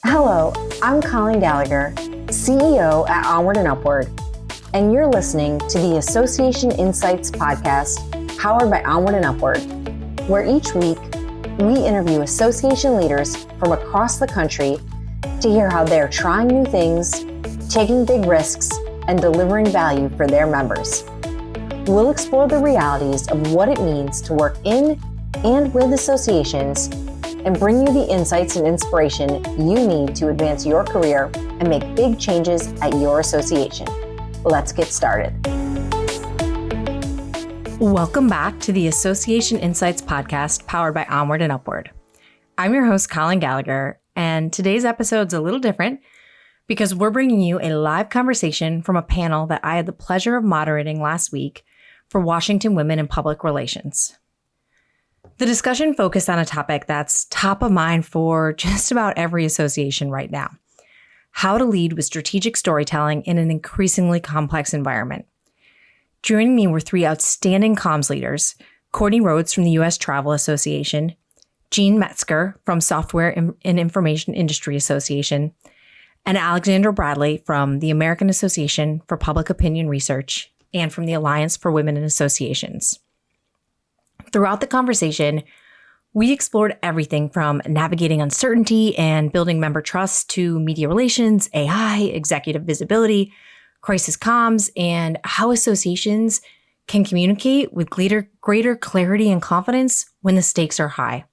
Hello, I'm Colleen Gallagher, CEO at OnWrd UpWrd, and you're listening to the Association Insights podcast powered by OnWrd UpWrd, where each week we interview association leaders from across the country to hear how they're trying new things, taking big risks, and delivering value for their members. We'll explore the realities of what it means to work in and with associations and bring you the insights and inspiration you need to advance your career and make big changes at your association. Let's get started. Welcome back to the Association Insights podcast powered by OnWrd and UpWrd. I'm your host, Colleen Gallagher, and today's episode's a little different because we're bringing you a live conversation from a panel that I had the pleasure of moderating last week for Washington Women in Public Relations. The discussion focused on a topic that's top of mind for just about every association right now: how to lead with strategic storytelling in an increasingly complex environment. Joining me were three outstanding comms leaders: Courtney Rhodes from the U.S. Travel Association, Jean Metzger from Software and Information Industry Association, and Alexandra Bradley from the American Association for Public Opinion Research and from the Alliance for Women in Associations. Throughout the conversation, we explored everything from navigating uncertainty and building member trust to media relations, AI, executive visibility, crisis comms, and how associations can communicate with greater clarity and confidence when the stakes are high.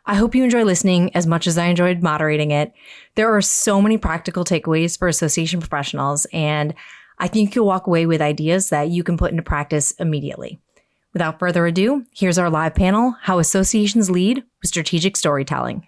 I hope you enjoy listening as much as I enjoyed moderating it. There are so many practical takeaways for association professionals, and I think you'll walk away with ideas that you can put into practice immediately. Without further ado, here's our live panel, How Associations Lead with Strategic Storytelling.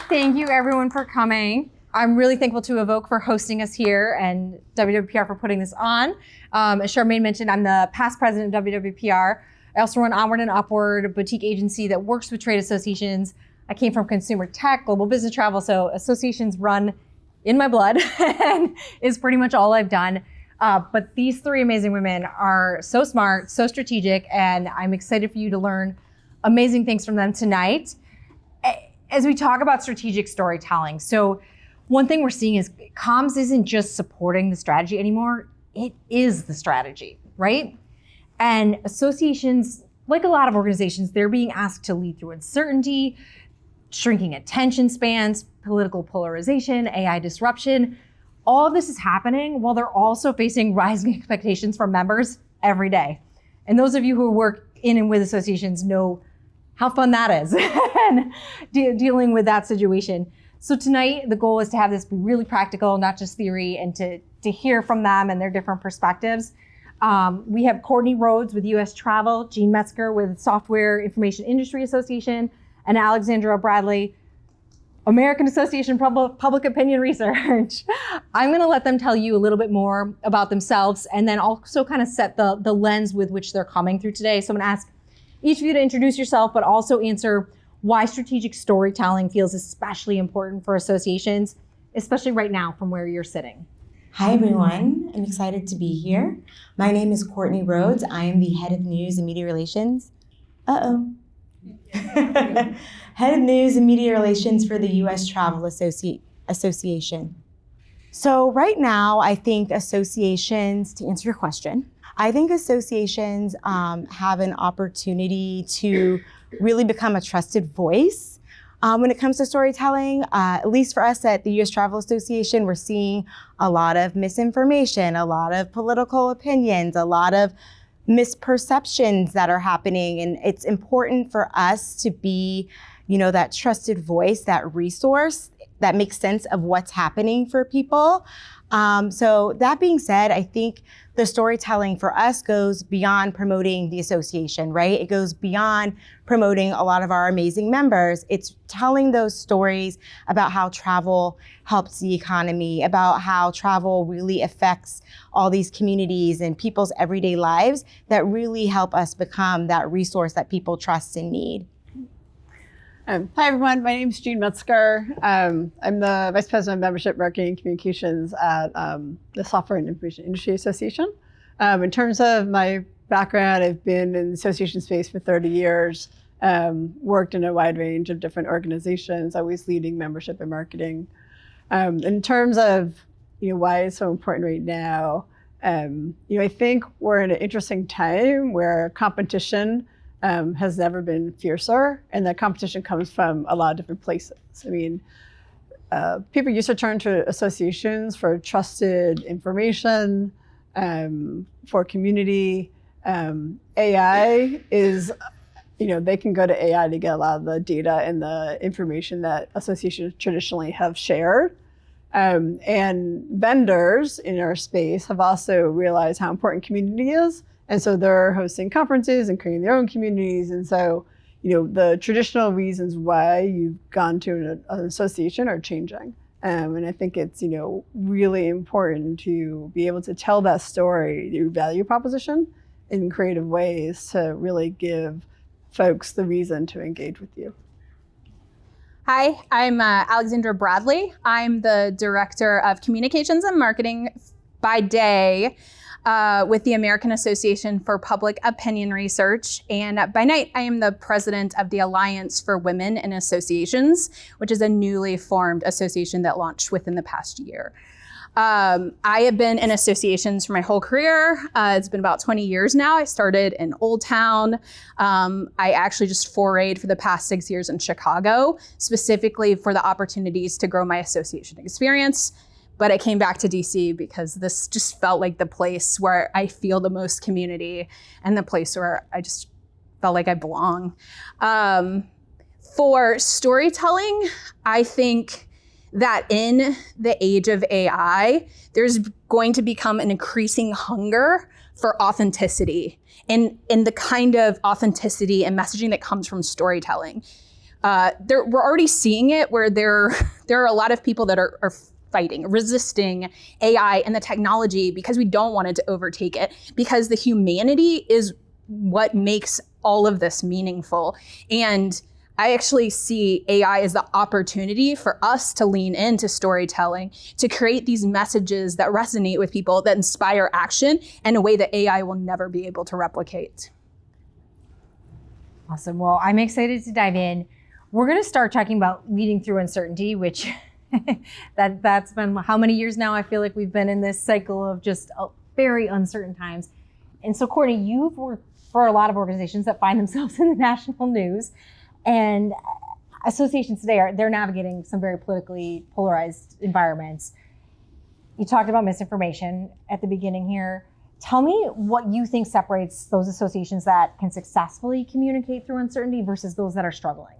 Thank you everyone for coming. I'm really thankful to Evoke for hosting us here and WWPR for putting this on. As Charmaine mentioned, I'm the past president of WWPR. I also run OnWrd and UpWrd, a boutique agency that works with trade associations. I came from consumer tech, global business travel, so associations run in my blood and is pretty much all I've done. But these three amazing women are so smart, so strategic, and I'm excited for you to learn amazing things from them tonight as we talk about strategic storytelling. So one thing we're seeing is comms isn't just supporting the strategy anymore, it is the strategy, right? And associations, like a lot of organizations, they're being asked to lead through uncertainty, shrinking attention spans, political polarization, AI disruption. All of this is happening while they're also facing rising expectations from members every day. And those of you who work in and with associations know how fun that is and dealing with that situation. So tonight, the goal is to have this be really practical, not just theory, and to hear from them and their different perspectives. We have Courtney Rhodes with U.S. Travel, Jean Metzger with Software Information Industry Association, and Alexandra Bradley, American Association for Public Opinion Research. I'm going to let them tell you a little bit more about themselves and then also kind of set the lens with which they're coming through today. So I'm going to ask each of you to introduce yourself, but also answer why strategic storytelling feels especially important for associations, especially right now from where you're sitting. Hi, everyone. I'm excited to be here. My name is Courtney Rhodes. I am the head of news and media relations. Head of News and Media Relations for the U.S. Travel Association. So right now, I think associations, to answer your question, I think associations have an opportunity to really become a trusted voice when it comes to storytelling. At least for us at the U.S. Travel Association, we're seeing a lot of misinformation, a lot of political opinions, a lot of misperceptions that are happening. And it's important for us to be, that trusted voice, that resource that makes sense of what's happening for people. So that being said, I think the storytelling for us goes beyond promoting the association, right? It goes beyond promoting a lot of our amazing members. It's telling those stories about how travel helps the economy, about how travel really affects all these communities and people's everyday lives that really help us become that resource that people trust and need. Hi, everyone. My name is Jean Metzger. I'm the Vice President of Membership, Marketing, and Communications at the Software and Information Industry Association. In terms of my background, I've been in the association space for 30 years. worked in a wide range of different organizations, always leading membership and marketing. In terms of why it's so important right now, I think we're in an interesting time where competition has never been fiercer, and that competition comes from a lot of different places. I mean, people used to turn to associations for trusted information, for community. AI is, they can go to AI to get a lot of the data and the information that associations traditionally have shared. And vendors in our space have also realized how important community is. And so they're hosting conferences and creating their own communities. And so, the traditional reasons why you've gone to an association are changing. And I think it's, really important to be able to tell that story, your value proposition, in creative ways to really give folks the reason to engage with you. Hi, I'm Alexandra Bradley. I'm the Director of Communications and Marketing by day with the American Association for Public Opinion Research. And by night, I am the President of the Alliance for Women in Associations, which is a newly formed association that launched within the past year. I have been in associations for my whole career. It's been about 20 years now. I started in Old Town. I actually just forayed for the past 6 years in Chicago, specifically for the opportunities to grow my association experience. But I came back to DC because this just felt like the place where I feel the most community and the place where I just felt like I belong. For storytelling, I think that in the age of AI, there's going to become an increasing hunger for authenticity and the kind of authenticity and messaging that comes from storytelling. We're already seeing it where there are a lot of people that are fighting, resisting AI and the technology because we don't want it to overtake it, because the humanity is what makes all of this meaningful. And I actually see AI as the opportunity for us to lean into storytelling, to create these messages that resonate with people, that inspire action in a way that AI will never be able to replicate. Awesome. Well, I'm excited to dive in. We're going to start talking about leading through uncertainty, which that's been how many years now? I feel like we've been in this cycle of just very uncertain times. And so, Courtney, you've worked for a lot of organizations that find themselves in the national news. And associations today they're navigating some very politically polarized environments. You talked about misinformation at the beginning here. Tell me what you think separates those associations that can successfully communicate through uncertainty versus those that are struggling.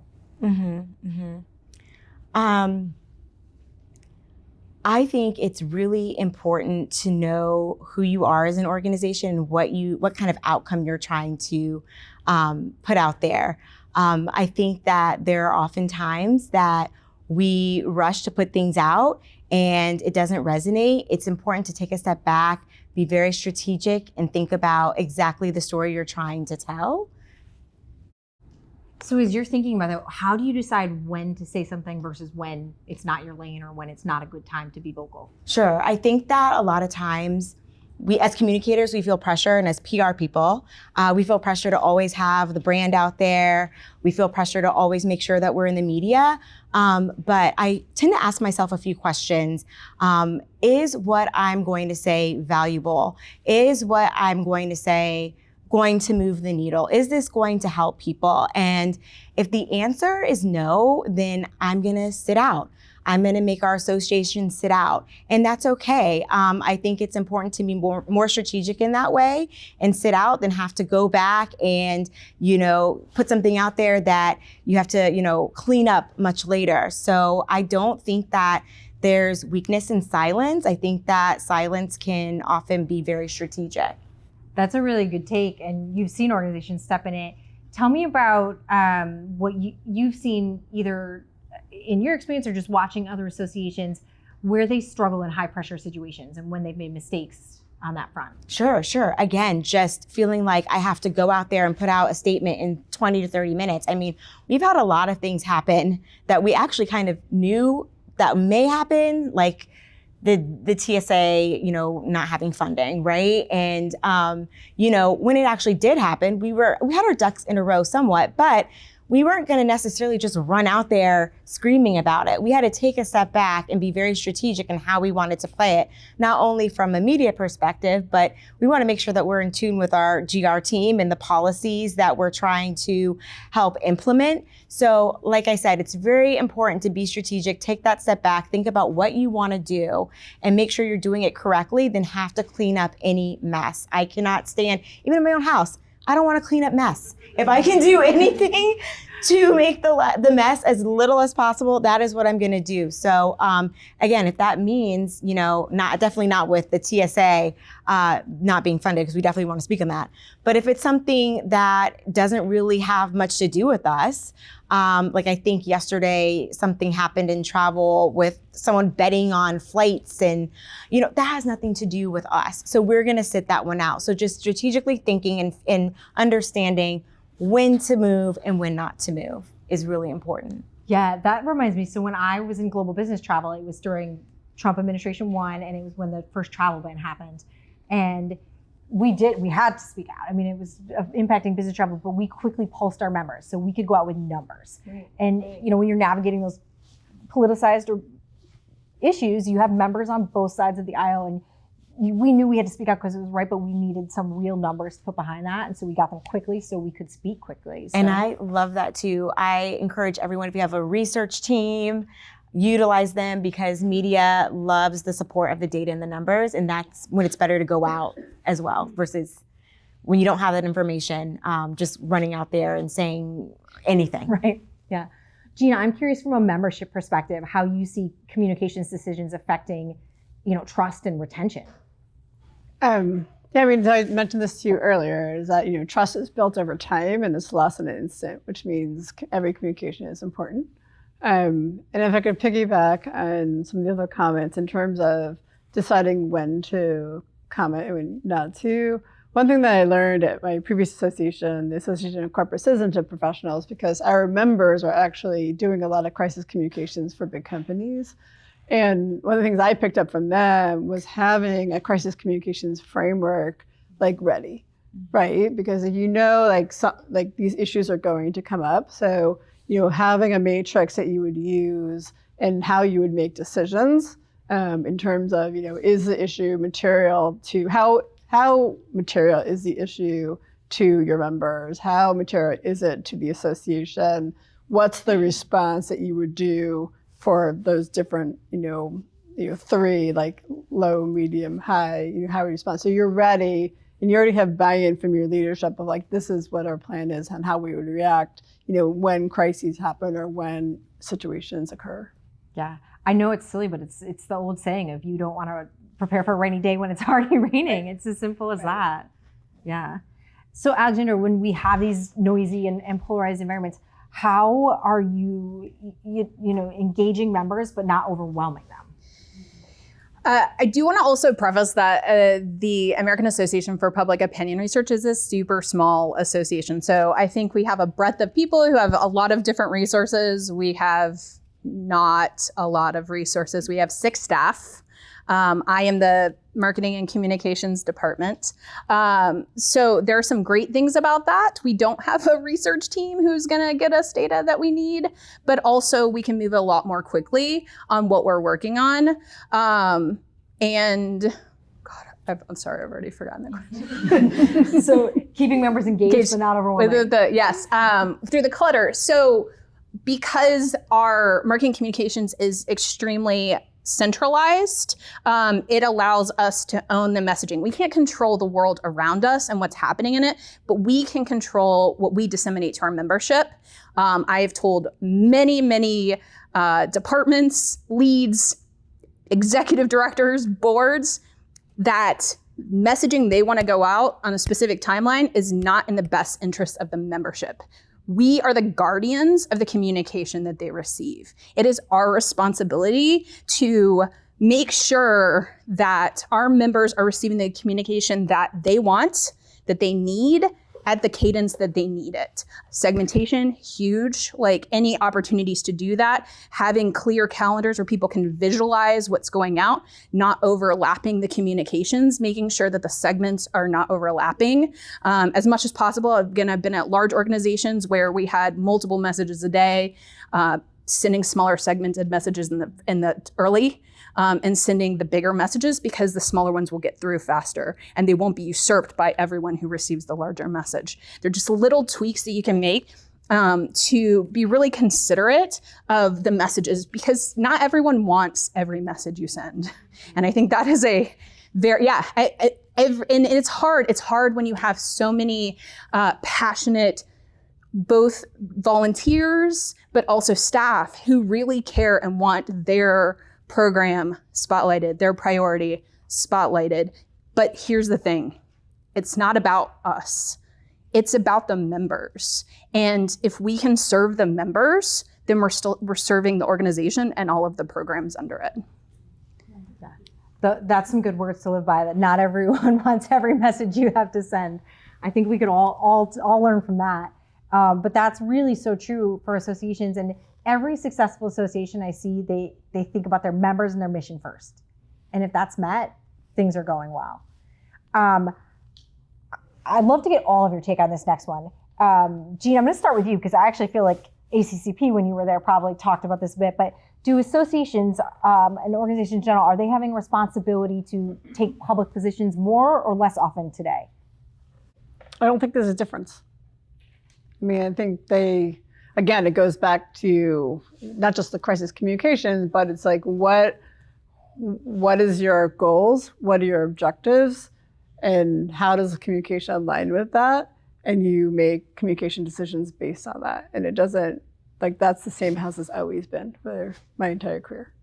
I think it's really important to know who you are as an organization, what kind of outcome you're trying to put out there. I think that there are often times that we rush to put things out and it doesn't resonate. It's important to take a step back, be very strategic, and think about exactly the story you're trying to tell. So as you're thinking about that, how do you decide when to say something versus when it's not your lane or when it's not a good time to be vocal? Sure. I think that a lot of times we, as communicators, we feel pressure, and as PR people, we feel pressure to always have the brand out there. We feel pressure to always make sure that we're in the media. But I tend to ask myself a few questions. Is what I'm going to say valuable? Is what I'm going to say going to move the needle? Is this going to help people? And if the answer is no, then I'm gonna sit out. I'm gonna make our association sit out. And that's okay. I think it's important to be more strategic in that way and sit out than have to go back and, put something out there that you have to, clean up much later. So I don't think that there's weakness in silence. I think that silence can often be very strategic. That's a really good take, and you've seen organizations step in it. Tell me about what you've seen either in your experience or just watching other associations where they struggle in high pressure situations and when they've made mistakes on that front. Sure. Again, just feeling like I have to go out there and put out a statement in 20 to 30 minutes. I mean, we've had a lot of things happen that we actually kind of knew that may happen, like the TSA, not having funding, right? And, when it actually did happen, we had our ducks in a row somewhat, but we weren't going to necessarily just run out there screaming about it. We had to take a step back and be very strategic in how we wanted to play it, not only from a media perspective, but we want to make sure that we're in tune with our GR team and the policies that we're trying to help implement. So like I said, it's very important to be strategic, take that step back, think about what you want to do and make sure you're doing it correctly, then have to clean up any mess. I cannot stand, even in my own house, I don't want to clean up mess. If I can do anything to make the mess as little as possible, that is what I'm going to do. So again, if that means, definitely not with the TSA not being funded, because we definitely want to speak on that. But if it's something that doesn't really have much to do with us, like I think yesterday something happened in travel with someone betting on flights, and that has nothing to do with us. So we're going to sit that one out. So just strategically thinking and understanding when to move and when not to move is really important. Yeah, that reminds me. So when I was in global business travel, it was during Trump administration 1, and it was when the first travel ban happened. And we had to speak out. I mean, it was impacting business travel, but we quickly pulsed our members so we could go out with numbers. Right. And when you're navigating those politicized issues, you have members on both sides of the aisle, and we knew we had to speak out because it was right, but we needed some real numbers to put behind that. And so we got them quickly so we could speak quickly. So. And I love that too. I encourage everyone, if you have a research team, utilize them, because media loves the support of the data and the numbers. And that's when it's better to go out as well versus when you don't have that information, just running out there and saying anything. Right, yeah. Gina, I'm curious from a membership perspective, how you see communications decisions affecting, trust and retention. I mentioned this to you earlier, is that, trust is built over time and it's lost in an instant, which means every communication is important. And if I could piggyback on some of the other comments in terms of deciding when to comment and when not to, one thing that I learned at my previous association, the Association of Corporate Citizenship Professionals, because our members are actually doing a lot of crisis communications for big companies. And one of the things I picked up from them was having a crisis communications framework ready, right? Because these issues are going to come up. So, having a matrix that you would use and how you would make decisions in terms of, is the issue material to how material is the issue to your members? How material is it to the association? What's the response that you would do for those different, 3, low, medium, high, how we respond. So you're ready and you already have buy-in from your leadership of this is what our plan is and how we would react, when crises happen or when situations occur. Yeah, I know it's silly, but it's the old saying of you don't want to prepare for a rainy day when it's already raining. It's as simple as that. Yeah. So Alexandra, when we have these noisy and polarized environments, how are you engaging members but not overwhelming them? I do want to also preface that the American Association for Public Opinion Research is a super small association. So I think we have a breadth of people who have a lot of different resources. We have not a lot of resources. We have 6 staff. I am the marketing and communications department. So there are some great things about that. We don't have a research team who's going to get us data that we need, but also we can move a lot more quickly on what we're working on. I'm sorry, I've already forgotten the question. So keeping members engaged but not overwhelming. Yes, through the clutter. So because our marketing communications is extremely centralized, it allows us to own the messaging. We can't control the world around us and what's happening in it, but we can control what we disseminate to our membership. I have told many departments, leads, executive directors, boards, that messaging they want to go out on a specific timeline is not in the best interest of the membership. We are the guardians of the communication that they receive. It is our responsibility to make sure that our members are receiving the communication that they want, that they need, at the cadence that they need it. Segmentation, huge, like any opportunities to do that, having clear calendars where people can visualize what's going out, not overlapping the communications, making sure that the segments are not overlapping as much as possible. Again, I've been at large organizations where we had multiple messages a day, sending smaller segmented messages in the early, and sending the bigger messages because the smaller ones will get through faster and they won't be usurped by everyone who receives the larger message. They're just little tweaks that you can make to be really considerate of the messages, because not everyone wants every message you send. And I think that is a very, and it's hard. It's hard when you have so many passionate, both volunteers, but also staff who really care and want their program spotlighted, their priority spotlighted. But here's the thing, it's not about us. It's about the members. And if we can serve the members, then we're serving the organization and all of the programs under it. That's some good words to live by, that not everyone wants every message you have to send. I think we could all learn from that. But that's really so true for associations. And every successful association I see, they think about their members and their mission first. And if that's met, things are going well. I'd love to get all of your take on this next one. Jean, I'm going to start with you because I actually feel like ACCP, when you were there, probably talked about this a bit. But do associations and organizations in general, are they having responsibility to take public positions more or less often today? I don't think there's a difference. I mean, I think again, it goes back to not just the crisis communications, but it's like, what is your goals? What are your objectives? And how does the communication align with that? And you make communication decisions based on that. And it doesn't, like, that's the same as it's always been for my entire career.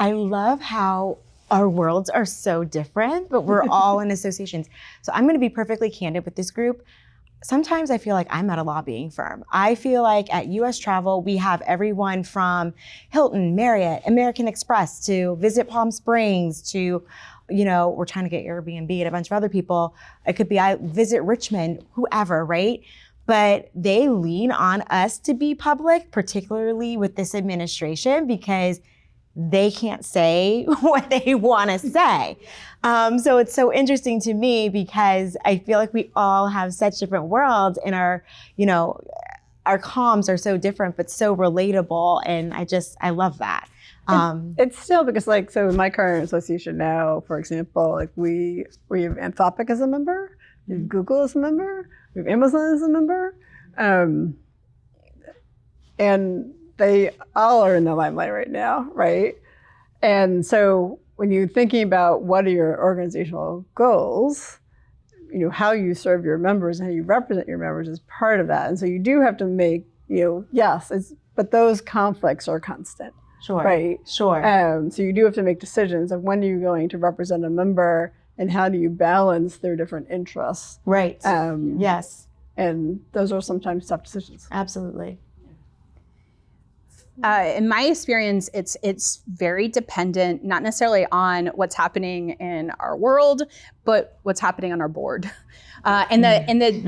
I love how our worlds are so different, but we're all in associations. So I'm going to be perfectly candid with this group. Sometimes I feel like I'm at a lobbying firm. I feel like at US Travel, we have everyone from Hilton, Marriott, American Express to Visit Palm Springs to, we're trying to get Airbnb and a bunch of other people. It could be Visit Richmond, whoever, right? But they lean on us to be public, particularly with this administration, because they can't say what they want to say. So it's so interesting to me because I feel like we all have such different worlds, and our comms are so different, but so relatable. And I love that. It's still because, so in my current association now, for example, we have Anthropic as a member, we have Google as a member, we have Amazon as a member, and they all are in the limelight right now, right? And so when you're thinking about what are your organizational goals, how you serve your members and how you represent your members is part of that. And so you do have to make, but those conflicts are constant. Sure. Right. Sure. So you do have to make decisions of when are you going to represent a member and how do you balance their different interests. Right. Yes. And those are sometimes tough decisions. Absolutely. In my experience, it's very dependent, not necessarily on what's happening in our world, but what's happening on our board. And the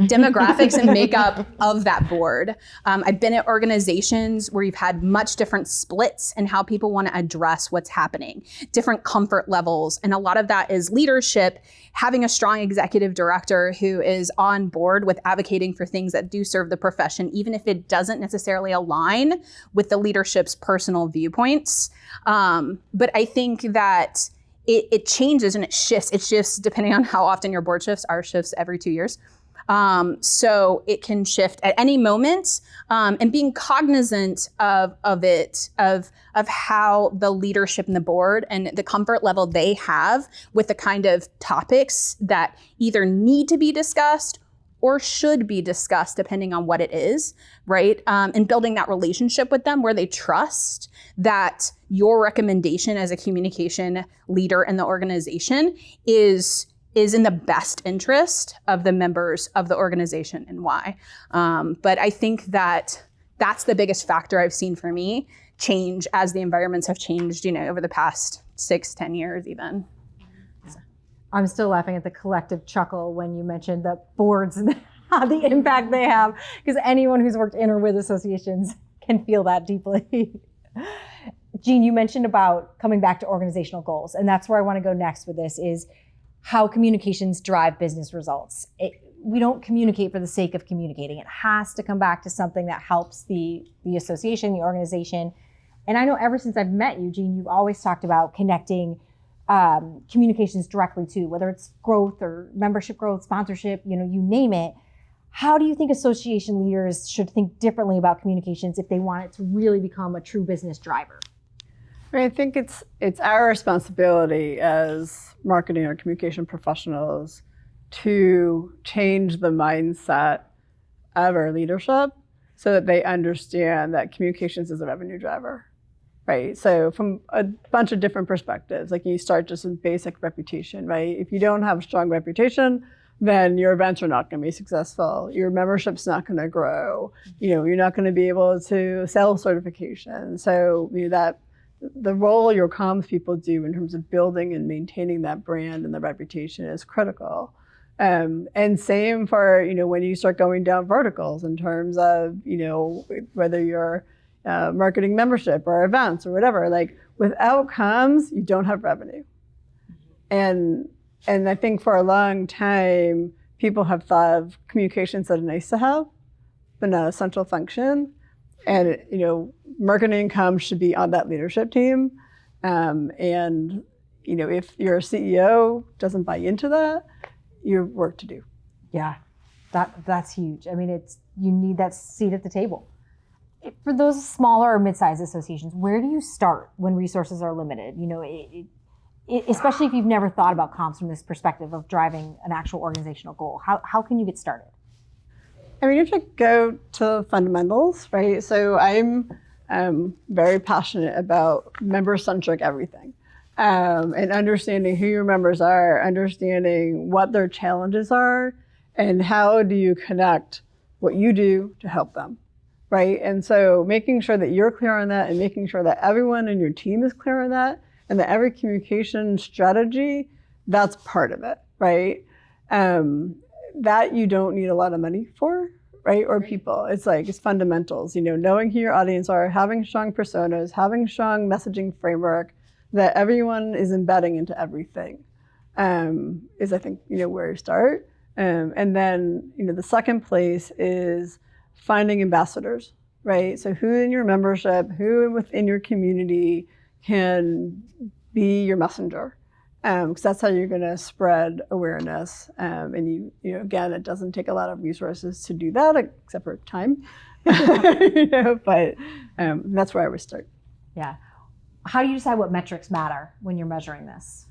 demographics and makeup of that board. I've been at organizations where you've had much different splits in how people want to address what's happening, different comfort levels. And a lot of that is leadership, having a strong executive director who is on board with advocating for things that do serve the profession, even if it doesn't necessarily align with the leadership's personal viewpoints. But I think that it changes and it shifts. It shifts depending on how often your board shifts. Ours shifts every 2 years. So it can shift at any moment, and being cognizant of how the leadership and the board and the comfort level they have with the kind of topics that either need to be discussed or should be discussed depending on what it is, right? And building that relationship with them where they trust that your recommendation as a communication leader in the organization is in the best interest of the members of the organization and why. But I think that that's the biggest factor I've seen for me change as the environments have changed, over the past 6-10 years even. I'm still laughing at the collective chuckle when you mentioned the boards the impact they have, because anyone who's worked in or with associations can feel that deeply. Jean, you mentioned about coming back to organizational goals, and that's where I want to go next with this, is how communications drive business results. We don't communicate for the sake of communicating. It has to come back to something that helps the association, the organization. And I know ever since I've met you, Jean, you've always talked about connecting communications directly to, whether it's growth or membership growth, sponsorship, you name it. How do you think association leaders should think differently about communications if they want it to really become a true business driver? I think it's our responsibility as marketing or communication professionals to change the mindset of our leadership so that they understand that communications is a revenue driver, right? So from a bunch of different perspectives, like you start just with basic reputation, right? If you don't have a strong reputation, then your events are not going to be successful. Your membership's not going to grow. You're not going to be able to sell certification. So that the role your comms people do in terms of building and maintaining that brand and the reputation is critical. And same for, when you start going down verticals in terms of, whether you're marketing membership or events or whatever, like without comms, you don't have revenue. And I think for a long time, people have thought of communications as a nice to have, but not a central function. And, marketing comms should be on that leadership team. And, if your CEO doesn't buy into that, you have work to do. Yeah, that's huge. I mean, you need that seat at the table. For those smaller or mid-sized associations, where do you start when resources are limited? Especially if you've never thought about comms from this perspective of driving an actual organizational goal. How can you get started? I mean, you have to go to fundamentals, right? So I'm very passionate about member-centric everything. And understanding who your members are, understanding what their challenges are, and how do you connect what you do to help them, right? And so making sure that you're clear on that and making sure that everyone in your team is clear on that, and that every communication strategy, that's part of it, right? That you don't need a lot of money for, right? Or people. It's fundamentals, knowing who your audience are, having strong personas, having strong messaging framework, that everyone is embedding into everything, is I think, where you start. And then, the second place is finding ambassadors, right? So who in your membership, who within your community can be your messenger, because that's how you're going to spread awareness. And again, it doesn't take a lot of resources to do that, except for time, but that's where I would start. Yeah. How do you decide what metrics matter when you're measuring this?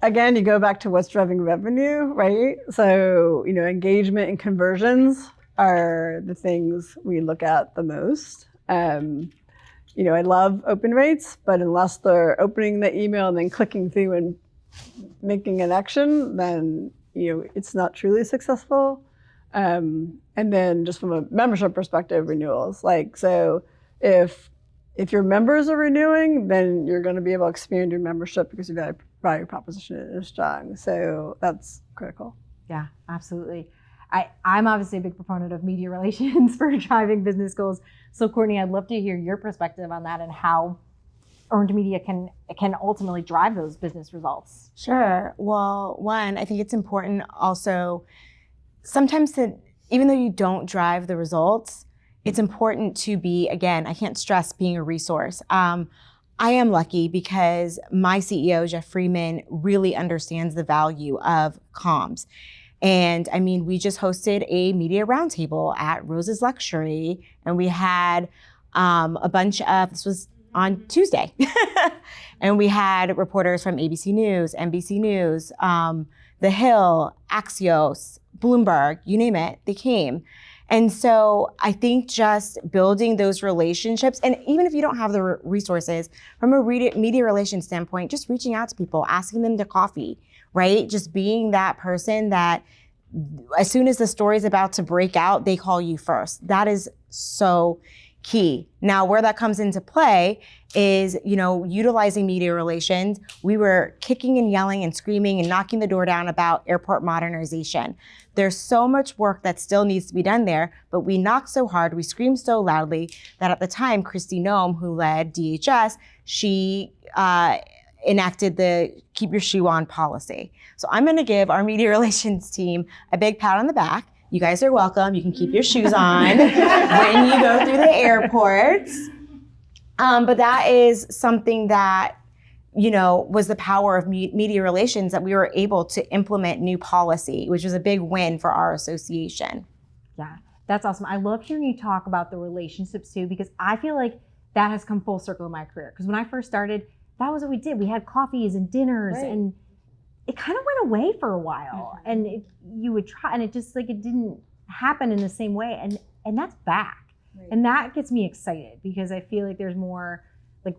Again, you go back to what's driving revenue, right? So, engagement and conversions are the things we look at the most. I love open rates, but unless they're opening the email and then clicking through and making an action, then, it's not truly successful. And then just from a membership perspective, renewals. So if your members are renewing, then you're going to be able to expand your membership because your value proposition is strong. So that's critical. Yeah, absolutely. I'm obviously a big proponent of media relations for driving business goals. So Courtney, I'd love to hear your perspective on that and how earned media can ultimately drive those business results. Sure. Well, one, I think it's important also sometimes that even though you don't drive the results, it's important to be, again, I can't stress being a resource. I am lucky because my CEO, Jeff Freeman, really understands the value of comms. And I mean, we just hosted a media roundtable at Rhodes Luxury, and we had a bunch of, this was on Tuesday, and we had reporters from ABC News, NBC News, The Hill, Axios, Bloomberg, you name it, they came. And so I think just building those relationships, and even if you don't have the resources, from a media relations standpoint, just reaching out to people, asking them to coffee, right? Just being that person that as soon as the story is about to break out, they call you first. That is so key. Now, where that comes into play is, utilizing media relations. We were kicking and yelling and screaming and knocking the door down about airport modernization. There's so much work that still needs to be done there, but we knocked so hard, we screamed so loudly that at the time, Kristi Noem, who led DHS, she enacted the keep your shoe on policy. So I'm gonna give our media relations team a big pat on the back. You guys are welcome. You can keep your shoes on when you go through the airports. But that is something that, was the power of media relations, that we were able to implement new policy, which was a big win for our association. Yeah, that's awesome. I love hearing you talk about the relationships too, because I feel like that has come full circle in my career. Because when I first started, that was what we did. We had coffees and dinners, and it kind of went away for a while. And you would try, and it just it didn't happen in the same way. And that's back. Right. And that gets me excited because I feel like there's more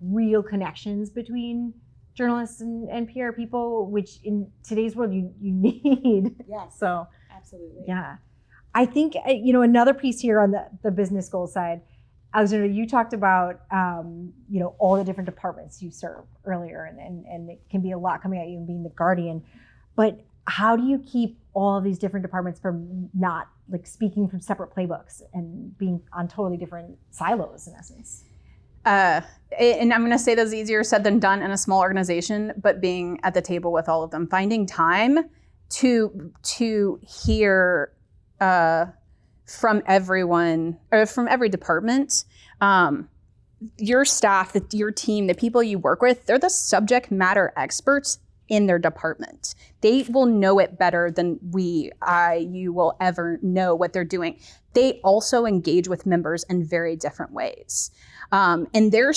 real connections between journalists and PR people, which in today's world you need. Yes. So absolutely. Yeah. I think, another piece here on the business goal side, Alexandra, you talked about, all the different departments you serve earlier, and it can be a lot coming at you and being the guardian, but how do you keep all of these different departments from not speaking from separate playbooks and being on totally different silos in essence? And I'm going to say that's easier said than done in a small organization, but being at the table with all of them, finding time to hear from everyone, or from every department, your staff, your team, the people you work with, they're the subject matter experts in their department. They will know it better than you will ever know what they're doing. They also engage with members in very different ways. And their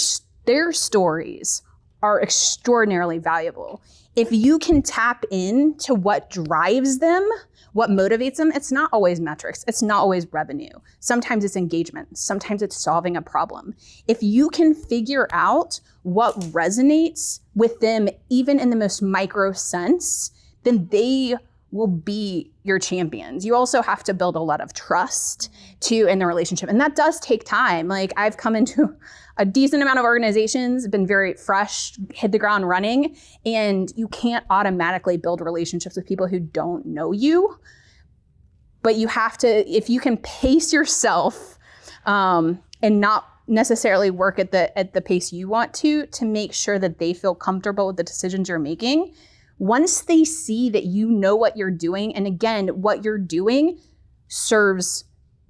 stories are extraordinarily valuable. If you can tap into what drives them, what motivates them, it's not always metrics. It's not always revenue. Sometimes it's engagement. Sometimes it's solving a problem. If you can figure out what resonates with them, even in the most micro sense, then they will be your champions. You also have to build a lot of trust too in the relationship. And that does take time. I've come into a decent amount of organizations, been very fresh, hit the ground running, and you can't automatically build relationships with people who don't know you. But you have to, if you can pace yourself and not necessarily work at the pace you want to make sure that they feel comfortable with the decisions you're making. Once they see that you know what you're doing, and again, what you're doing serves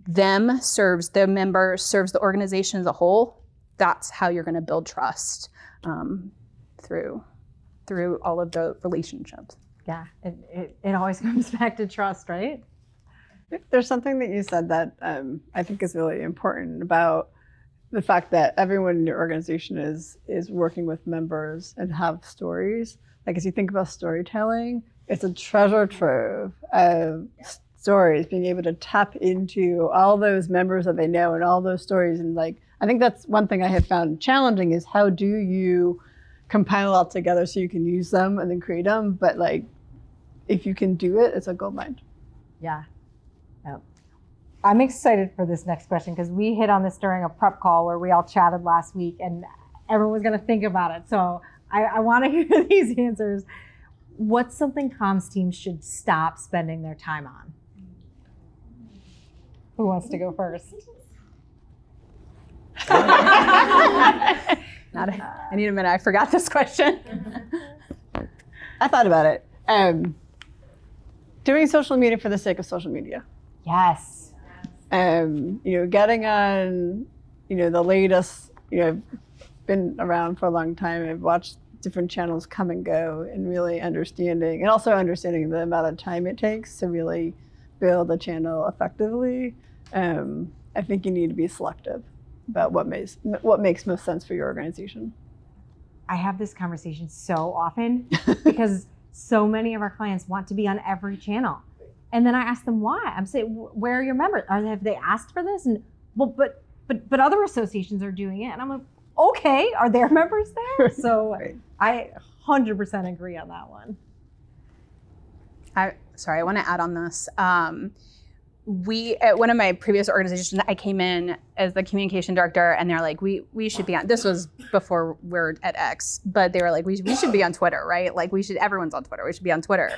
them, serves their members, serves the organization as a whole, that's how you're going to build trust through all of the relationships. Yeah, it always comes back to trust, right? There's something that you said that I think is really important about the fact that everyone in your organization is working with members and have stories. As you think about storytelling, it's a treasure trove of stories, being able to tap into all those members that they know and all those stories. And I think that's one thing I have found challenging is how do you compile all together so you can use them and then create them. But if you can do it, it's a goldmine. Yeah. I'm excited for this next question because we hit on this during a prep call where we all chatted last week and everyone was going to think about it. So I want to hear these answers. What's something comms teams should stop spending their time on? Who wants to go first? I need a minute. I forgot this question. I thought about it. Doing social media for the sake of social media. Yes. Getting on, the latest, I've been around for a long time. I've watched different channels come and go and really understanding the amount of time it takes to really build a channel effectively. I think you need to be selective about what makes most sense for your organization. I have this conversation so often because so many of our clients want to be on every channel. And then I ask them why. I'm saying, where are your members? Have they asked for this? And but other associations are doing it. And I'm like, okay, are their members there? So right. I 100% agree on that one. I want to add on this. at one of my previous organizations, I came in as the communication director, and they're like, we should be on, this was before we're at X, but they were like, we should be on Twitter, right? Like everyone's on Twitter, we should be on Twitter.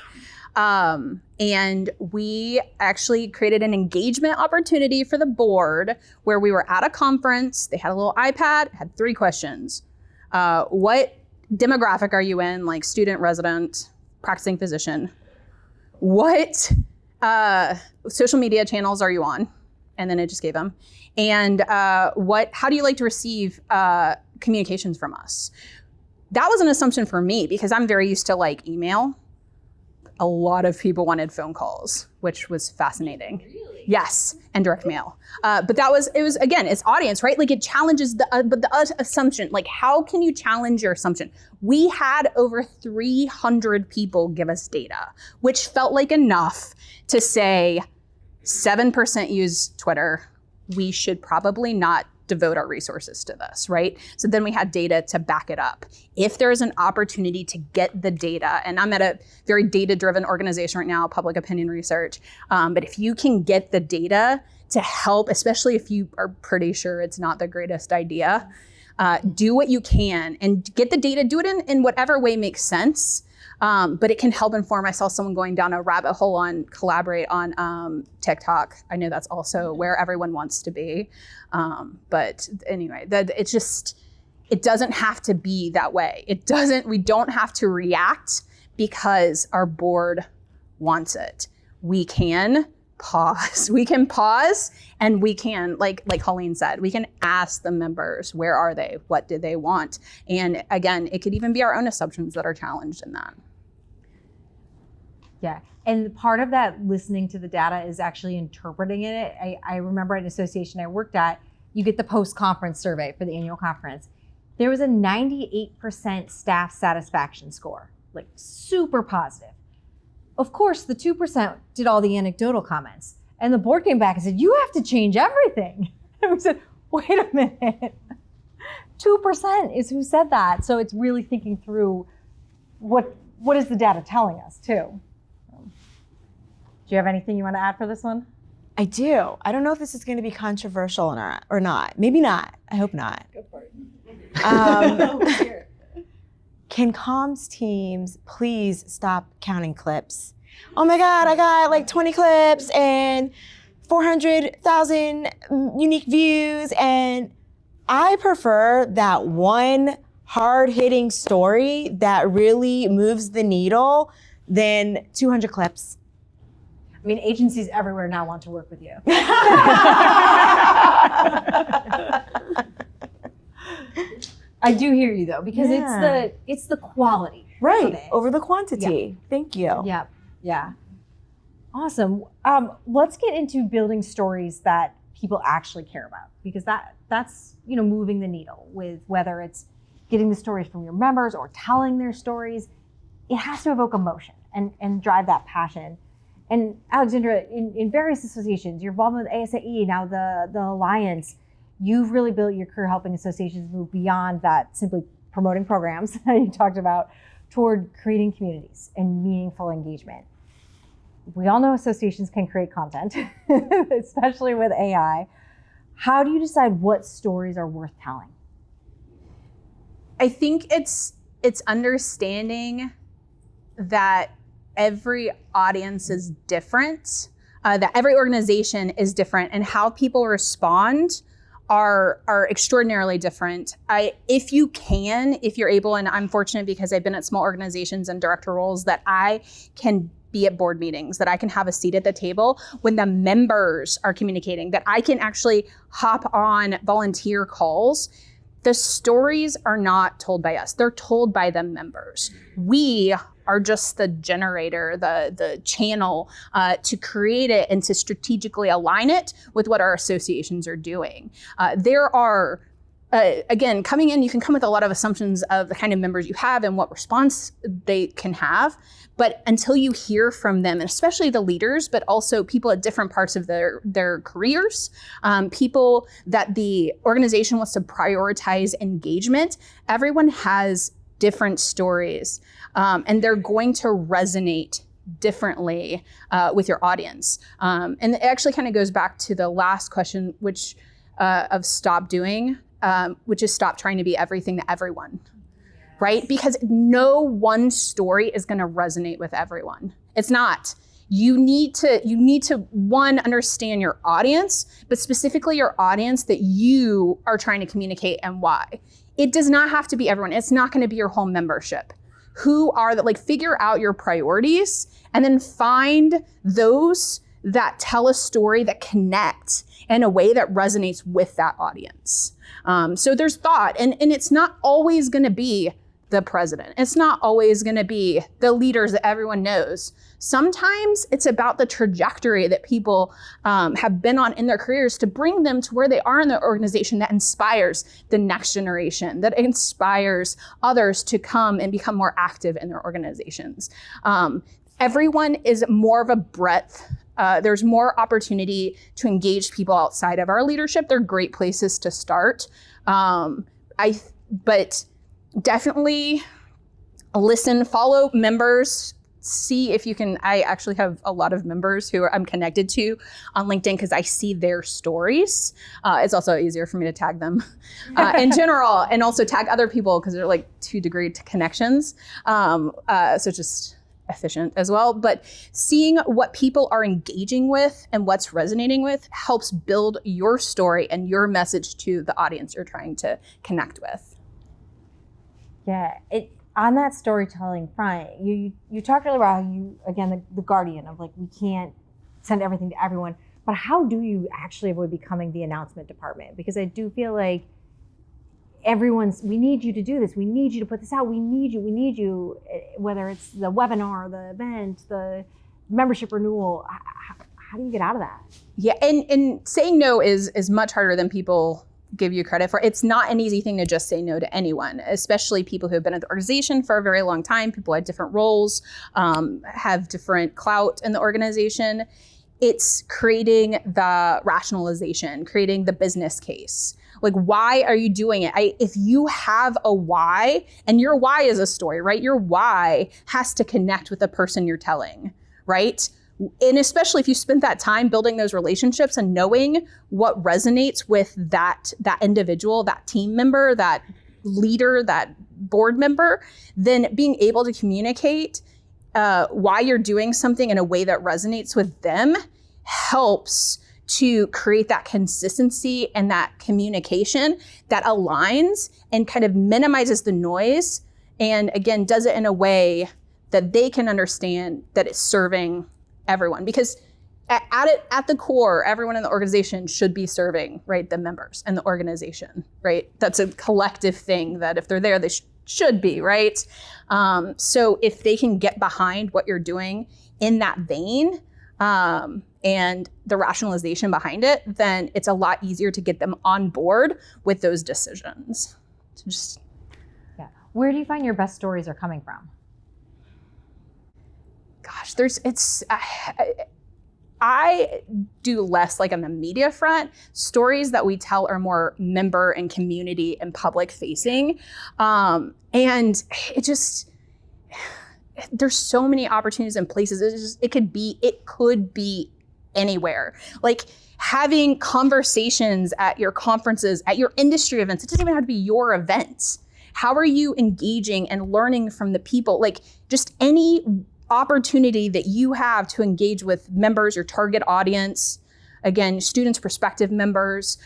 And we actually created an engagement opportunity for the board where we were at a conference. They had a little iPad, had 3 questions. What demographic are you in? Like student, resident, practicing physician. What social media channels are you on? And then it just gave them. And how do you like to receive communications from us? That was an assumption for me because I'm very used to like email. A lot of people wanted phone calls, which was fascinating. Really? Yes, and direct mail. But it was again, it's audience, right? Like it challenges the assumption. Like how can you challenge your assumption? We had over 300 people give us data, which felt like enough to say 7% use Twitter. We should probably not devote our resources to this, right? So then we had data to back it up. If there's an opportunity to get the data, and I'm at a very data-driven organization right now, public opinion research, but if you can get the data to help, especially if you are pretty sure it's not the greatest idea, do what you can and get the data, do it in whatever way makes sense. But it can help inform. I saw someone going down a rabbit hole on Collaborate on TikTok. I know that's also where everyone wants to be. But anyway, it doesn't have to be that way. We don't have to react because our board wants it. We can pause. We can pause and we can, like Colleen said, we can ask the members, where are they? What do they want? And again, it could even be our own assumptions that are challenged in that. Yeah, and part of that listening to the data is actually interpreting it. I remember at an association I worked at, you get the post-conference survey for the annual conference. There was a 98% staff satisfaction score, like super positive. Of course, the 2% did all the anecdotal comments. And the board came back and said, you have to change everything. And we said, wait a minute. 2% is who said that. So it's really thinking through what is the data telling us too. Do you have anything you want to add for this one? I do. I don't know if this is going to be controversial or not. Maybe not. I hope not. Go for it. Can comms teams please stop counting clips? Oh my God, I got like 20 clips and 400,000 unique views. And I prefer that one hard-hitting story that really moves the needle than 200 clips. I mean, agencies everywhere now want to work with you. I do hear you though, because it's the quality. Right, over the quantity. Yeah. Thank you. Yep, yeah. Awesome. Let's get into building stories that people actually care about, because that's moving the needle with whether it's getting the stories from your members or telling their stories. It has to evoke emotion and drive that passion. And Alexandra, in various associations, you're involved with ASAE, now the Alliance. You've really built your career helping associations move beyond that simply promoting programs that you talked about toward creating communities and meaningful engagement. We all know associations can create content, especially with AI. How do you decide what stories are worth telling? I think it's understanding that every audience is different, that every organization is different, and how people respond are extraordinarily different. If you're able, and I'm fortunate because I've been at small organizations and director roles, that I can be at board meetings, that I can have a seat at the table when the members are communicating, that I can actually hop on volunteer calls. The stories are not told by us, they're told by the members. We are just the generator, the channel to create it and to strategically align it with what our associations are doing. There are, again, coming in, you can come with a lot of assumptions of the kind of members you have and what response they can have. But until you hear from them, and especially the leaders, but also people at different parts of their careers, people that the organization wants to prioritize engagement, everyone has different stories, and they're going to resonate differently with your audience. And it actually kind of goes back to the last question, which of stop doing, which is stop trying to be everything to everyone, right? Because no one story is going to resonate with everyone. It's not. You need to one, understand your audience, but specifically your audience that you are trying to communicate and why. It does not have to be everyone. It's not going to be your whole membership. Who are that? Like, figure out your priorities and then find those that tell a story that connect in a way that resonates with that audience. So there's thought, and it's not always going to be the president. It's not always going to be the leaders that everyone knows. Sometimes it's about the trajectory that people have been on in their careers to bring them to where they are in their organization that inspires the next generation, that inspires others to come and become more active in their organizations. Everyone is more of a breadth. There's more opportunity to engage people outside of our leadership. They're great places to start. But definitely listen, follow members, see if you can. I actually have a lot of members who I'm connected to on LinkedIn because I see their stories. It's also easier for me to tag them in general, and also tag other people because they're like 2-degree connections. So just efficient as well. But seeing what people are engaging with and what's resonating with helps build your story and your message to the audience you're trying to connect with. Yeah, on that storytelling front, you talked earlier about how you, again, the guardian of like, we can't send everything to everyone, but how do you actually avoid becoming the announcement department? Because I do feel like we need you to do this, we need you to put this out, we need you, whether it's the webinar, the event, the membership renewal. How do you get out of that? Yeah, and saying no is much harder than people give you credit for. It's not an easy thing to just say no to anyone, especially people who have been at the organization for a very long time. People at different roles, have different clout in the organization. It's creating the rationalization, creating the business case. Like, why are you doing it? If you have a why, and your why is a story, right? Your why has to connect with the person you're telling, right? And especially if you spent that time building those relationships and knowing what resonates with that individual, that team member, that leader, that board member, then being able to communicate why you're doing something in a way that resonates with them helps to create that consistency and that communication that aligns and kind of minimizes the noise. And again, does it in a way that they can understand that it's serving everyone, because at the core, everyone in the organization should be serving, right, the members and the organization, right? That's a collective thing that if they're there, they should be, right? So if they can get behind what you're doing in that vein and the rationalization behind it, then it's a lot easier to get them on board with those decisions. So Where do you find your best stories are coming from? Gosh, I do less like on the media front. Stories that we tell are more member and community and public facing. And there's so many opportunities and places. It could be anywhere. Like having conversations at your conferences, at your industry events. It doesn't even have to be your events. How are you engaging and learning from the people? Like just any opportunity that you have to engage with members, your target audience, again, students, prospective members,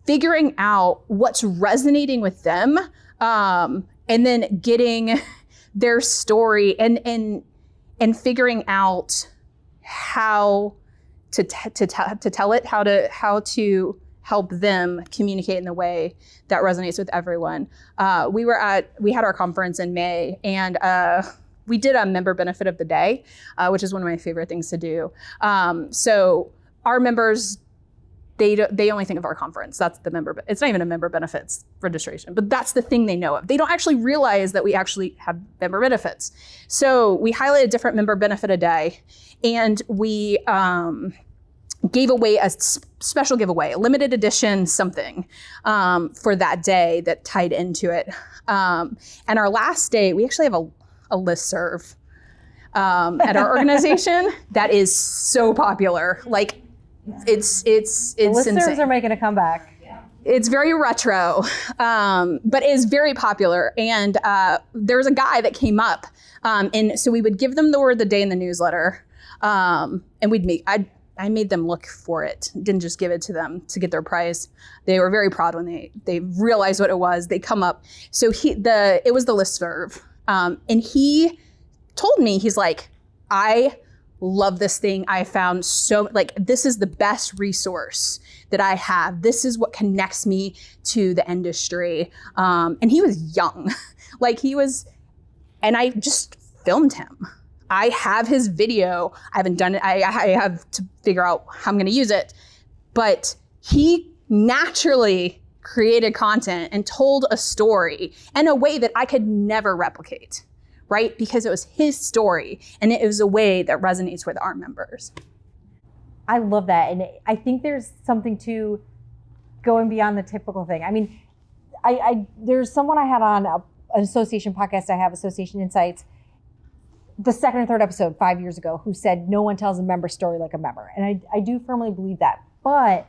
figuring out what's resonating with them, and then getting their story and figuring out how to tell it, how to help them communicate in the way that resonates with everyone. We had our conference in May, and we did a member benefit of the day, which is one of my favorite things to do. So our members, they only think of our conference. That's the member. It's not even a member benefits registration, but that's the thing they know of. They don't actually realize that we actually have member benefits. So we highlighted a different member benefit a day, and we gave away a special giveaway, a limited edition something for that day that tied into it. And our last day, we actually have a listserv at our organization that is so popular. Like, it's Listeners insane. are making a comeback. It's very retro, but is very popular. And there was a guy that came up, and so we would give them the word of the day in the newsletter, and I made them look for it. Didn't just give it to them to get their prize. They were very proud when they realized what it was. They come up. So it was the listserv, and he told me, he's like, I love this thing. I found this is the best resource that I have. This is what connects me to the industry. And he was young, and I just filmed him. I have his video. I haven't done it. I have to figure out how I'm going to use it. But he naturally created content and told a story in a way that I could never replicate, right? Because it was his story, and it was a way that resonates with our members. I love that. And I think there's something to going beyond the typical thing. I mean, there's someone I had on an association podcast. I have Association Insights, the second or third episode 5 years ago, who said no one tells a member story like a member. And I do firmly believe that. But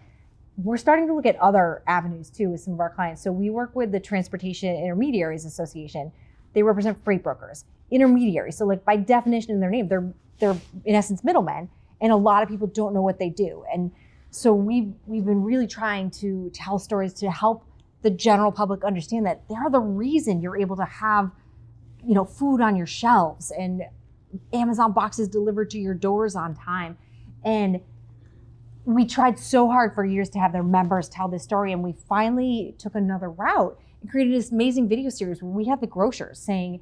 we're starting to look at other avenues too with some of our clients. So we work with the Transportation Intermediaries Association. They represent freight brokers, intermediaries. So like by definition in their name, they're in essence middlemen. And a lot of people don't know what they do. And so we've been really trying to tell stories to help the general public understand that they're the reason you're able to have, food on your shelves and Amazon boxes delivered to your doors on time. And we tried so hard for years to have their members tell this story. And we finally took another route and created this amazing video series where we had the grocers saying,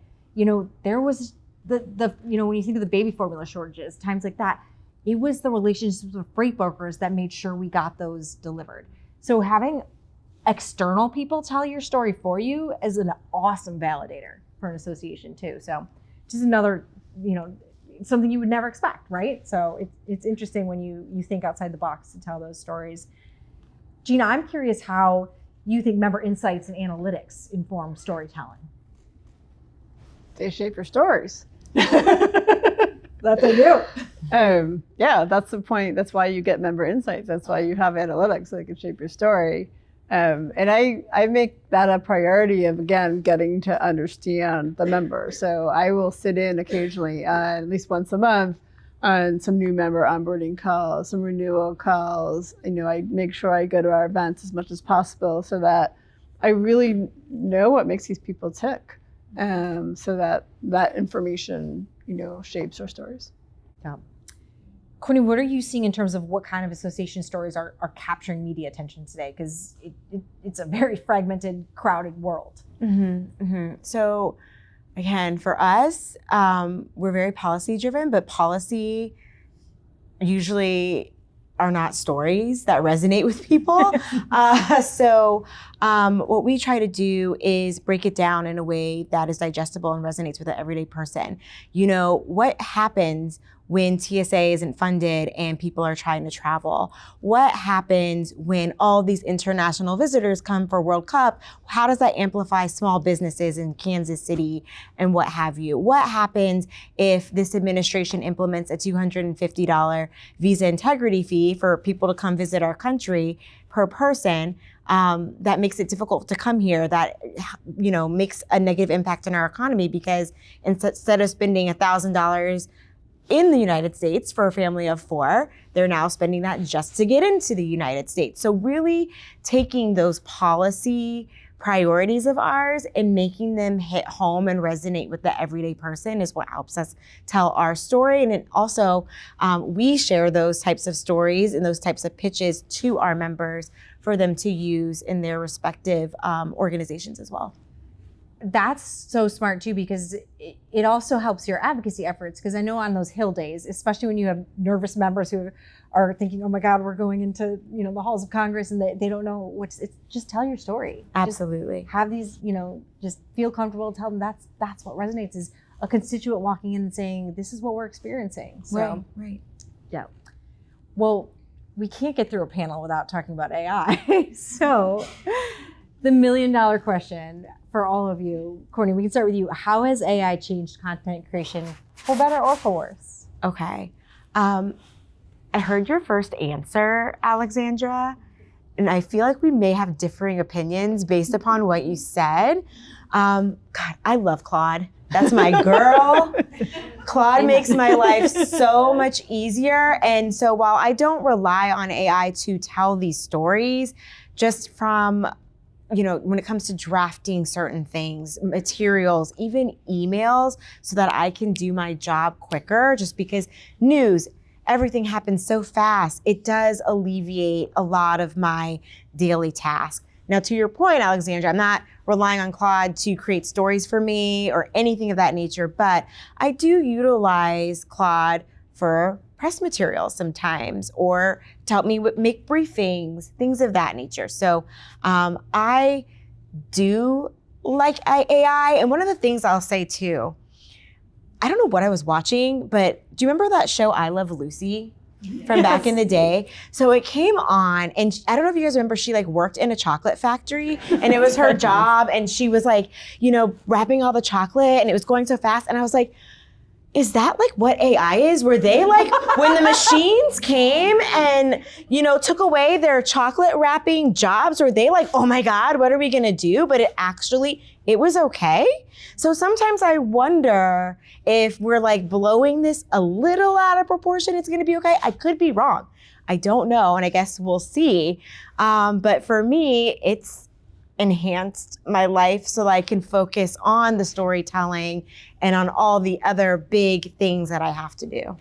there was when you think of the baby formula shortages, times like that, it was the relationships with freight brokers that made sure we got those delivered. So having external people tell your story for you is an awesome validator for an association too. So just another, something you would never expect, right? So it's interesting when you think outside the box to tell those stories. Gina, I'm curious how you think member insights and analytics inform storytelling. They shape your stories. That they do. Yeah, that's the point. That's why you get member insights. That's why you have analytics, so they can shape your story. And I make that a priority of, again, getting to understand the member. So I will sit in occasionally, at least once a month, on some new member onboarding calls, some renewal calls. I make sure I go to our events as much as possible so that I really know what makes these people tick, so that information, shapes our stories. Yeah. Courtney, what are you seeing in terms of what kind of association stories are capturing media attention today? Because it's a very fragmented, crowded world. Mm-hmm, mm-hmm. So again, for us, we're very policy driven, but policy usually are not stories that resonate with people. So what we try to do is break it down in a way that is digestible and resonates with the everyday person. What happens when TSA isn't funded and people are trying to travel? What happens when all these international visitors come for World Cup? How does that amplify small businesses in Kansas City and what have you? What happens if this administration implements a $250 visa integrity fee for people to come visit our country per person? That makes it difficult to come here, that makes a negative impact on our economy, because instead of spending $1,000 in the United States for a family of 4, they're now spending that just to get into the United States. So really taking those policy priorities of ours and making them hit home and resonate with the everyday person is what helps us tell our story. And it also, we share those types of stories and those types of pitches to our members for them to use in their respective organizations as well. That's so smart too, because it also helps your advocacy efforts. Because I know on those Hill days, especially when you have nervous members who are thinking, "Oh my God, we're going into the halls of Congress," and they don't know what's. It's just tell your story. Absolutely. Just have these, just feel comfortable. Tell them that's what resonates. Is a constituent walking in and saying, "This is what we're experiencing." So, right. Yeah. Well, we can't get through a panel without talking about AI. So, The $1 million question for all of you. Courtney, we can start with you. How has AI changed content creation for better or for worse? Okay. I heard your first answer, Alexandra, and I feel like we may have differing opinions based upon what you said. God, I love Claude. That's my girl. Claude makes my life so much easier. And so while I don't rely on AI to tell these stories, just from, when it comes to drafting certain things, materials, even emails, so that I can do my job quicker, just because news, everything happens so fast, it does alleviate a lot of my daily tasks. Now, to your point, Alexandra, I'm not relying on Claude to create stories for me or anything of that nature, but I do utilize Claude for press materials sometimes, or to help me make briefings, things of that nature. So I do like AI. And one of the things I'll say too, I don't know what I was watching, but do you remember that show I Love Lucy from back in the day? So it came on, and I don't know if you guys remember, she worked in a chocolate factory, and it was her job, and she was wrapping all the chocolate, and it was going so fast, and I was like, is that what AI is? Were they when the machines came and, took away their chocolate wrapping jobs, were they oh my God, what are we gonna do? But it was okay. So sometimes I wonder if we're blowing this a little out of proportion, it's gonna be okay. I could be wrong. I don't know, and I guess we'll see. But for me, it's enhanced my life so that I can focus on the storytelling and on all the other big things that I have to do.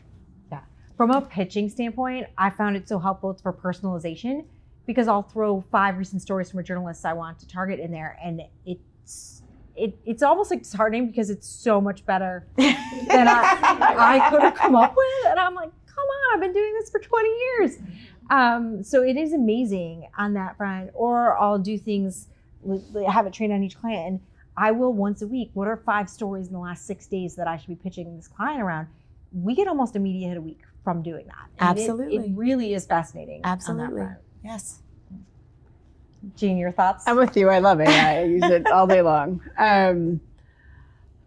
Yeah. From a pitching standpoint, I found it so helpful for personalization, because I'll throw 5 recent stories from a journalist I want to target in there, and it's almost disheartening because it's so much better than I could have come up with. And I'm like, come on, I've been doing this for 20 years. So it is amazing on that front. Or I'll do things, have it trained on each client, and I will once a week, what are 5 stories in the last 6 days that I should be pitching this client around? We get almost a media hit a week from doing that. And absolutely. It really is fascinating. Absolutely. On that front. Yes. Jean, your thoughts? I'm with you. I love AI. I use it all day long.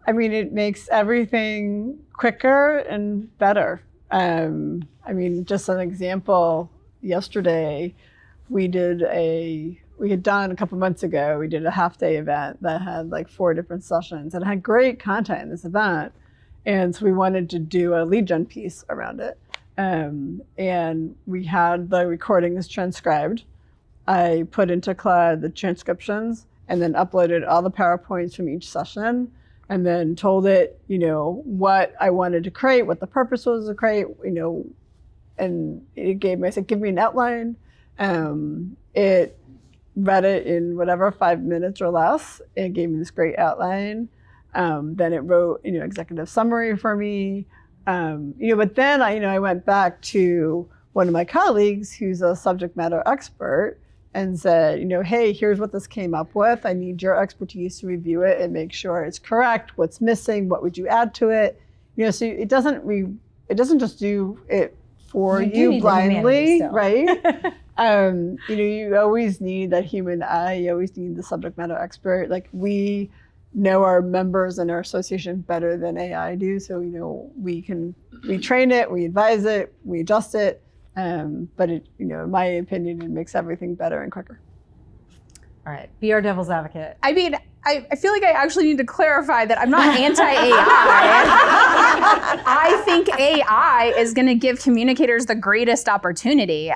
It makes everything quicker and better. Just an example, yesterday we had done a couple months ago, we did a half-day event that had 4 different sessions, and it had great content in this event. And so we wanted to do a lead gen piece around it. And we had the recordings transcribed. I put into Claude the transcriptions and then uploaded all the PowerPoints from each session, and then told it, what I wanted to create, what the purpose was to create, and I said, give me an outline. It read it in 5 minutes or less. It gave me this great outline. Then it wrote, executive summary for me. But then I went back to one of my colleagues who's a subject matter expert and said, hey, here's what this came up with. I need your expertise to review it and make sure it's correct. What's missing? What would you add to it? So it doesn't just do it for you blindly, right? You always need that human eye. You always need the subject matter expert. We know our members and our association better than AI do. So, we train it, we advise it, we adjust it. But in my opinion, it makes everything better and quicker. All right, be our devil's advocate. I feel like I actually need to clarify that I'm not anti-AI. I think AI is going to give communicators the greatest opportunity.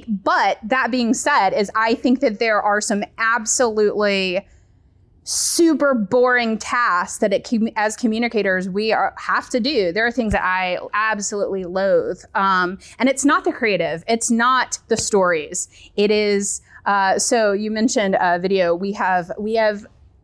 But that being said, I think that there are some absolutely super boring tasks that as communicators we have to do. There are things that I absolutely loathe, and it's not the creative, it's not the stories. It is. So you mentioned video. We have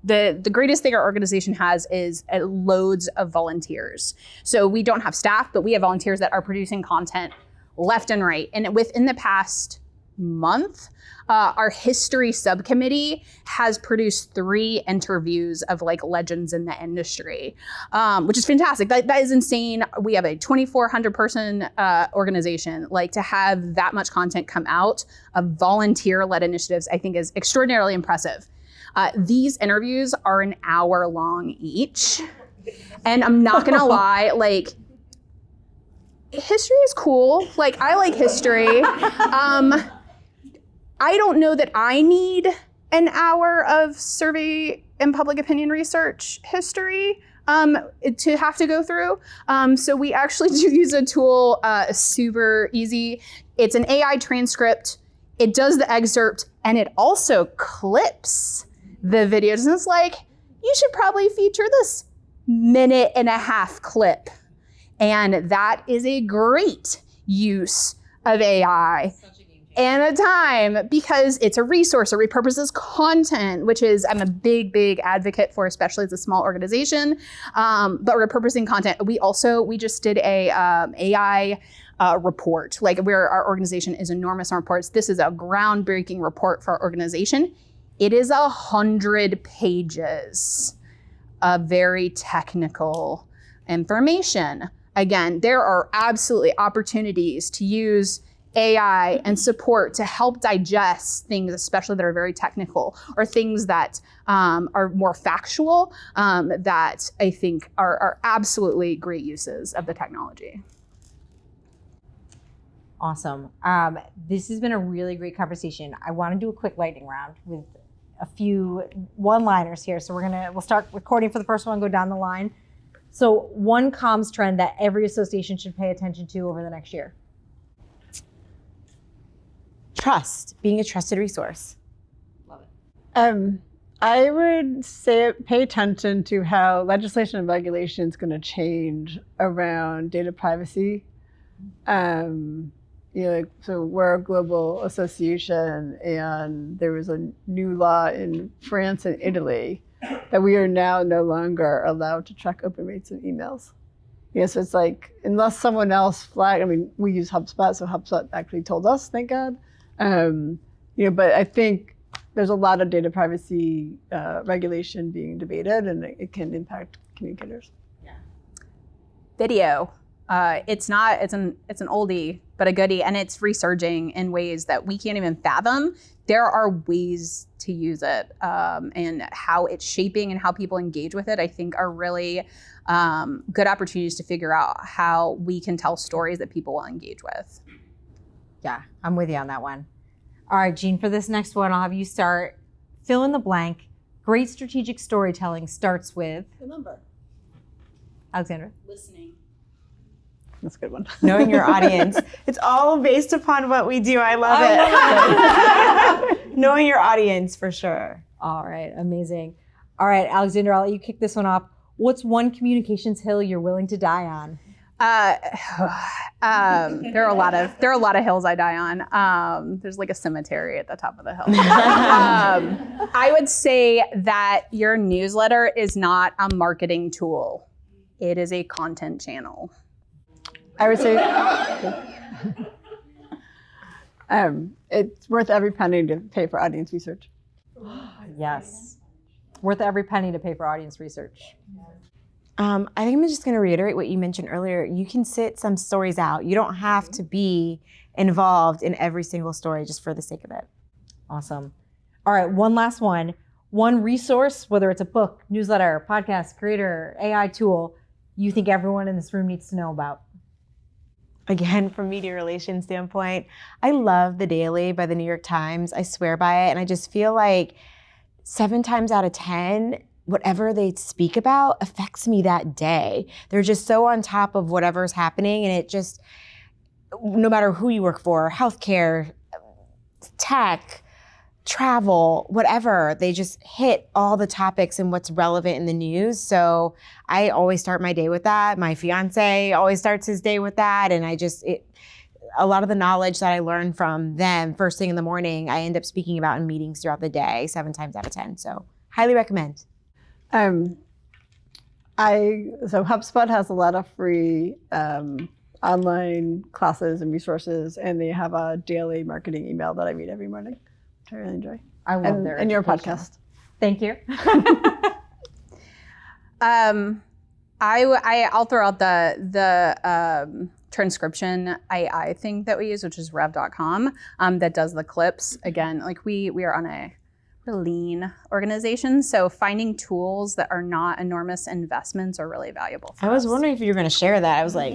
the greatest thing our organization has is loads of volunteers. So we don't have staff, but we have volunteers that are producing content left and right. And within the past month, our history subcommittee has produced 3 interviews of legends in the industry, which is fantastic. That is insane. We have a 2,400 person organization. To have that much content come out of volunteer-led initiatives, I think is extraordinarily impressive. These interviews are an hour long each. And I'm not gonna lie, like, history is cool. Like, I like history. I don't know that I need an hour of survey and public opinion research history to have to go through. So we actually do use a tool, super easy. It's an AI transcript. It does the excerpt, and it also clips the videos. And it's like, you should probably feature this 1.5-minute clip. And that is a great use of AI and a time, because it's a resource. It repurposes content, which is, I'm a big, big advocate for, especially as a small organization. But repurposing content. We just did a AI report, like where our organization is enormous on reports. This is a groundbreaking report for our organization. It is 100 pages of very technical information. Again, there are absolutely opportunities to use AI and support to help digest things, especially that are very technical, or things that are more factual, that I think are absolutely great uses of the technology. Awesome. This has been a really great conversation. I want to do a quick lightning round with a few one-liners here. So we'll start recording for the first one, go down the line. So one comms trend that every association should pay attention to over the next year. Trust, being a trusted resource. Love it. I would say pay attention to how legislation and regulation is going to change around data privacy. So we're a global association, and there was a new law in France and Italy that we are now no longer allowed to track open rates of emails. So it's like, unless someone else we use HubSpot, so HubSpot actually told us, thank God. But I think there's a lot of data privacy regulation being debated, and it can impact communicators. Yeah. Video. It's an oldie, but a goodie, and it's resurging in ways that we can't even fathom. There are ways to use it, and how it's shaping and how people engage with it, I think, are really good opportunities to figure out how we can tell stories that people will engage with. Yeah, I'm with you on that one. All right, Jean, for this next one, I'll have you start. Fill in the blank. Great strategic storytelling starts with? Remember. Alexandra? Listening. That's a good one. Knowing your audience. It's all based upon what we do. I love it. Knowing your audience, for sure. All right, amazing. All right, Alexandra, I'll let you kick this one off. What's one communications hill you're willing to die on? There are a lot of hills I die on. There's like a cemetery at the top of the hill. I would say that your newsletter is not a marketing tool. It is a content channel. I would say it's worth every penny to pay for audience research. Yes. Worth every penny to pay for audience research. I think I'm just going to reiterate what you mentioned earlier. You can sit some stories out. You don't have to be involved in every single story just for the sake of it. Awesome. All right, one last one. One resource, whether it's a book, newsletter, podcast, creator, AI tool, you think everyone in this room needs to know about. Again, from media relations standpoint, I love The Daily by the New York Times. I swear by it. And I just feel like 7 times out of 10, whatever they speak about affects me that day. They're just so on top of whatever's happening, and it just, no matter who you work for, healthcare, tech, travel, whatever, they just hit all the topics and what's relevant in the news. So I always start my day with that. My fiance always starts his day with that. And a lot of the knowledge that I learned from them first thing in the morning, I end up speaking about in meetings throughout the day, 7 times out of 10. So highly recommend. So HubSpot has a lot of free online classes and resources, and they have a daily marketing email that I read every morning, which I really enjoy. I love their and your education. podcast. Thank you. I'll throw out the transcription AI thing that we use, which is rev.com, that does the clips. Again, like we're on a super lean organization. So finding tools that are not enormous investments are really valuable for I was us. wondering if you were going to share that. I was like,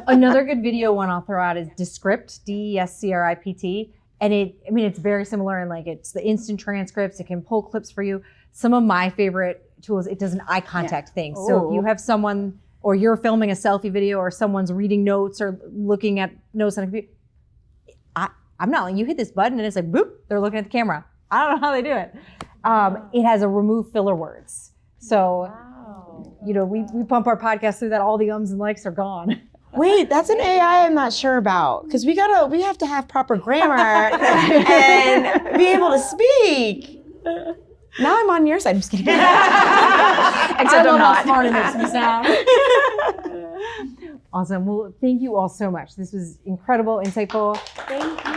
Another good video one I'll throw out is Descript, DESCRIPT. And it's very similar in like it's the instant transcripts. It can pull clips for you. Some of my favorite tools, it does an eye contact thing. So if you have someone, or you're filming a selfie video, or someone's reading notes or looking at notes on a computer, I'm not like, you hit this button and it's like, boop, they're looking at the camera. I don't know how they do it. It has a remove filler words. So, we pump our podcast through that. All the ums and likes are gone. wait, that's an AI I'm not sure about. Because we have to have proper grammar and be able to speak. Now I'm on your side. I'm just kidding. Except I'm not. How smart it makes me sound. Awesome. Well, thank you all so much. This was incredible, insightful. Thank you.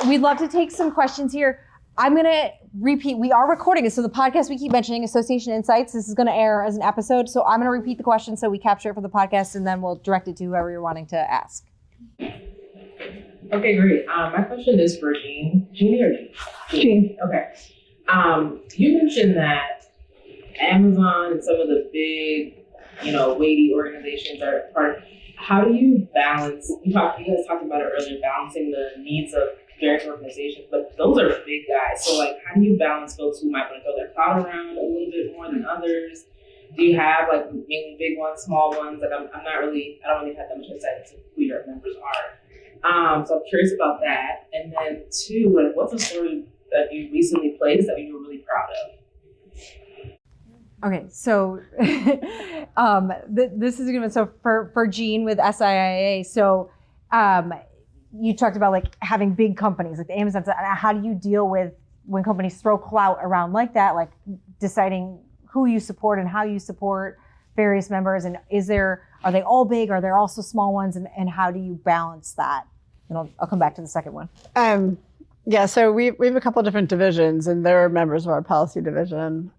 We'd love to take some questions here. I'm going to repeat. We are recording it. So the podcast we keep mentioning, Association Insights, this is going to air as an episode. So I'm going to repeat the question so we capture it for the podcast, and then we'll direct it to whoever you're wanting to ask. Okay, great. My question is for Jean. Jean or Jean? Jean. Okay. You mentioned that Amazon and some of the big, weighty organizations are part of. How do you balance? You guys talked about it earlier, balancing the needs of various organizations, but those are big guys. So, how do you balance folks who might want to throw their clout around a little bit more than others? Do you have mainly big ones, small ones? I don't really have that much insight into who your members are. So I'm curious about that. And then two, what's a story that you recently placed that you were really proud of? Okay, so this is gonna, so for Jean with SIIA, so you talked about having big companies like the Amazon. How do you deal with when companies throw clout around like that, like deciding who you support and how you support various members, and are they all big? Are there also small ones, and how do you balance that? And I'll come back to the second one. So we have a couple of different divisions, and they're members of our policy division.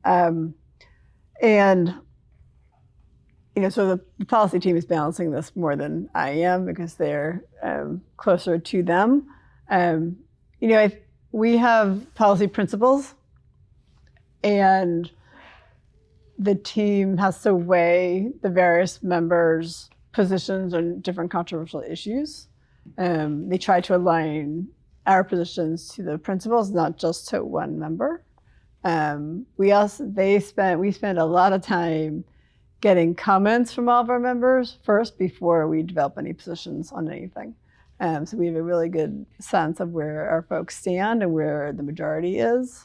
So the policy team is balancing this more than I am because they're closer to them. We have policy principles, and the team has to weigh the various members' positions on different controversial issues. They try to align our positions to the principles, not just to one member. We spend a lot of time getting comments from all of our members first before we develop any positions on anything. So we have a really good sense of where our folks stand and where the majority is,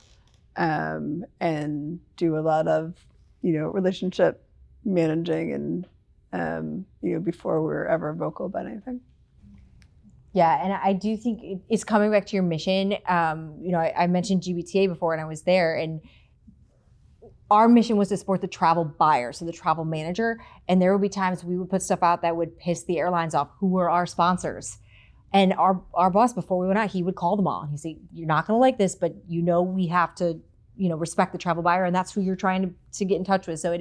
and do a lot of relationship managing and before we're ever vocal about anything. Yeah, and I do think it's coming back to your mission. I mentioned GBTA before, and I was there, and our mission was to support the travel buyer, so the travel manager. And there would be times we would put stuff out that would piss the airlines off, who were our sponsors. And our boss, before we went out, he would call them all. And he'd say, "You're not going to like this, but we have to, respect the travel buyer, and that's who you're trying to get in touch with." So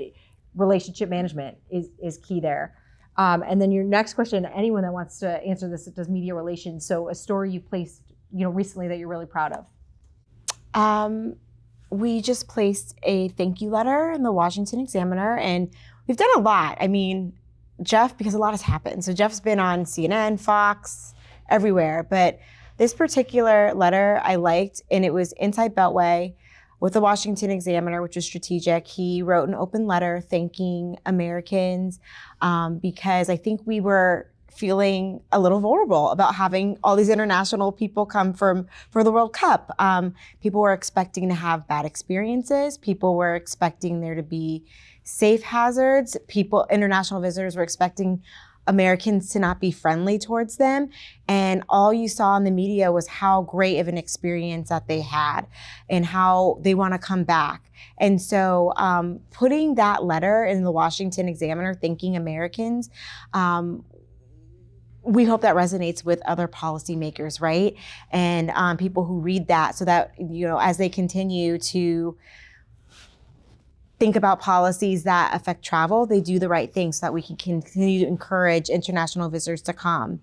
relationship management is key there. And then your next question, anyone that wants to answer this that does media relations. So a story you placed, recently that you're really proud of. We just placed a thank you letter in the Washington Examiner, and we've done a lot. I mean, Jeff, because a lot has happened. So Jeff's been on CNN, Fox, everywhere. But this particular letter I liked, and it was inside Beltway with the Washington Examiner, which was strategic. He wrote an open letter thanking Americans because I think we were feeling a little vulnerable about having all these international people come for the World Cup. People were expecting to have bad experiences. People were expecting there to be safe hazards. International visitors were expecting Americans to not be friendly towards them. And all you saw in the media was how great of an experience that they had and how they want to come back. And so putting that letter in the Washington Examiner, thanking Americans, we hope that resonates with other policymakers, right? And people who read that, so that, as they continue to think about policies that affect travel, they do the right thing so that we can continue to encourage international visitors to come.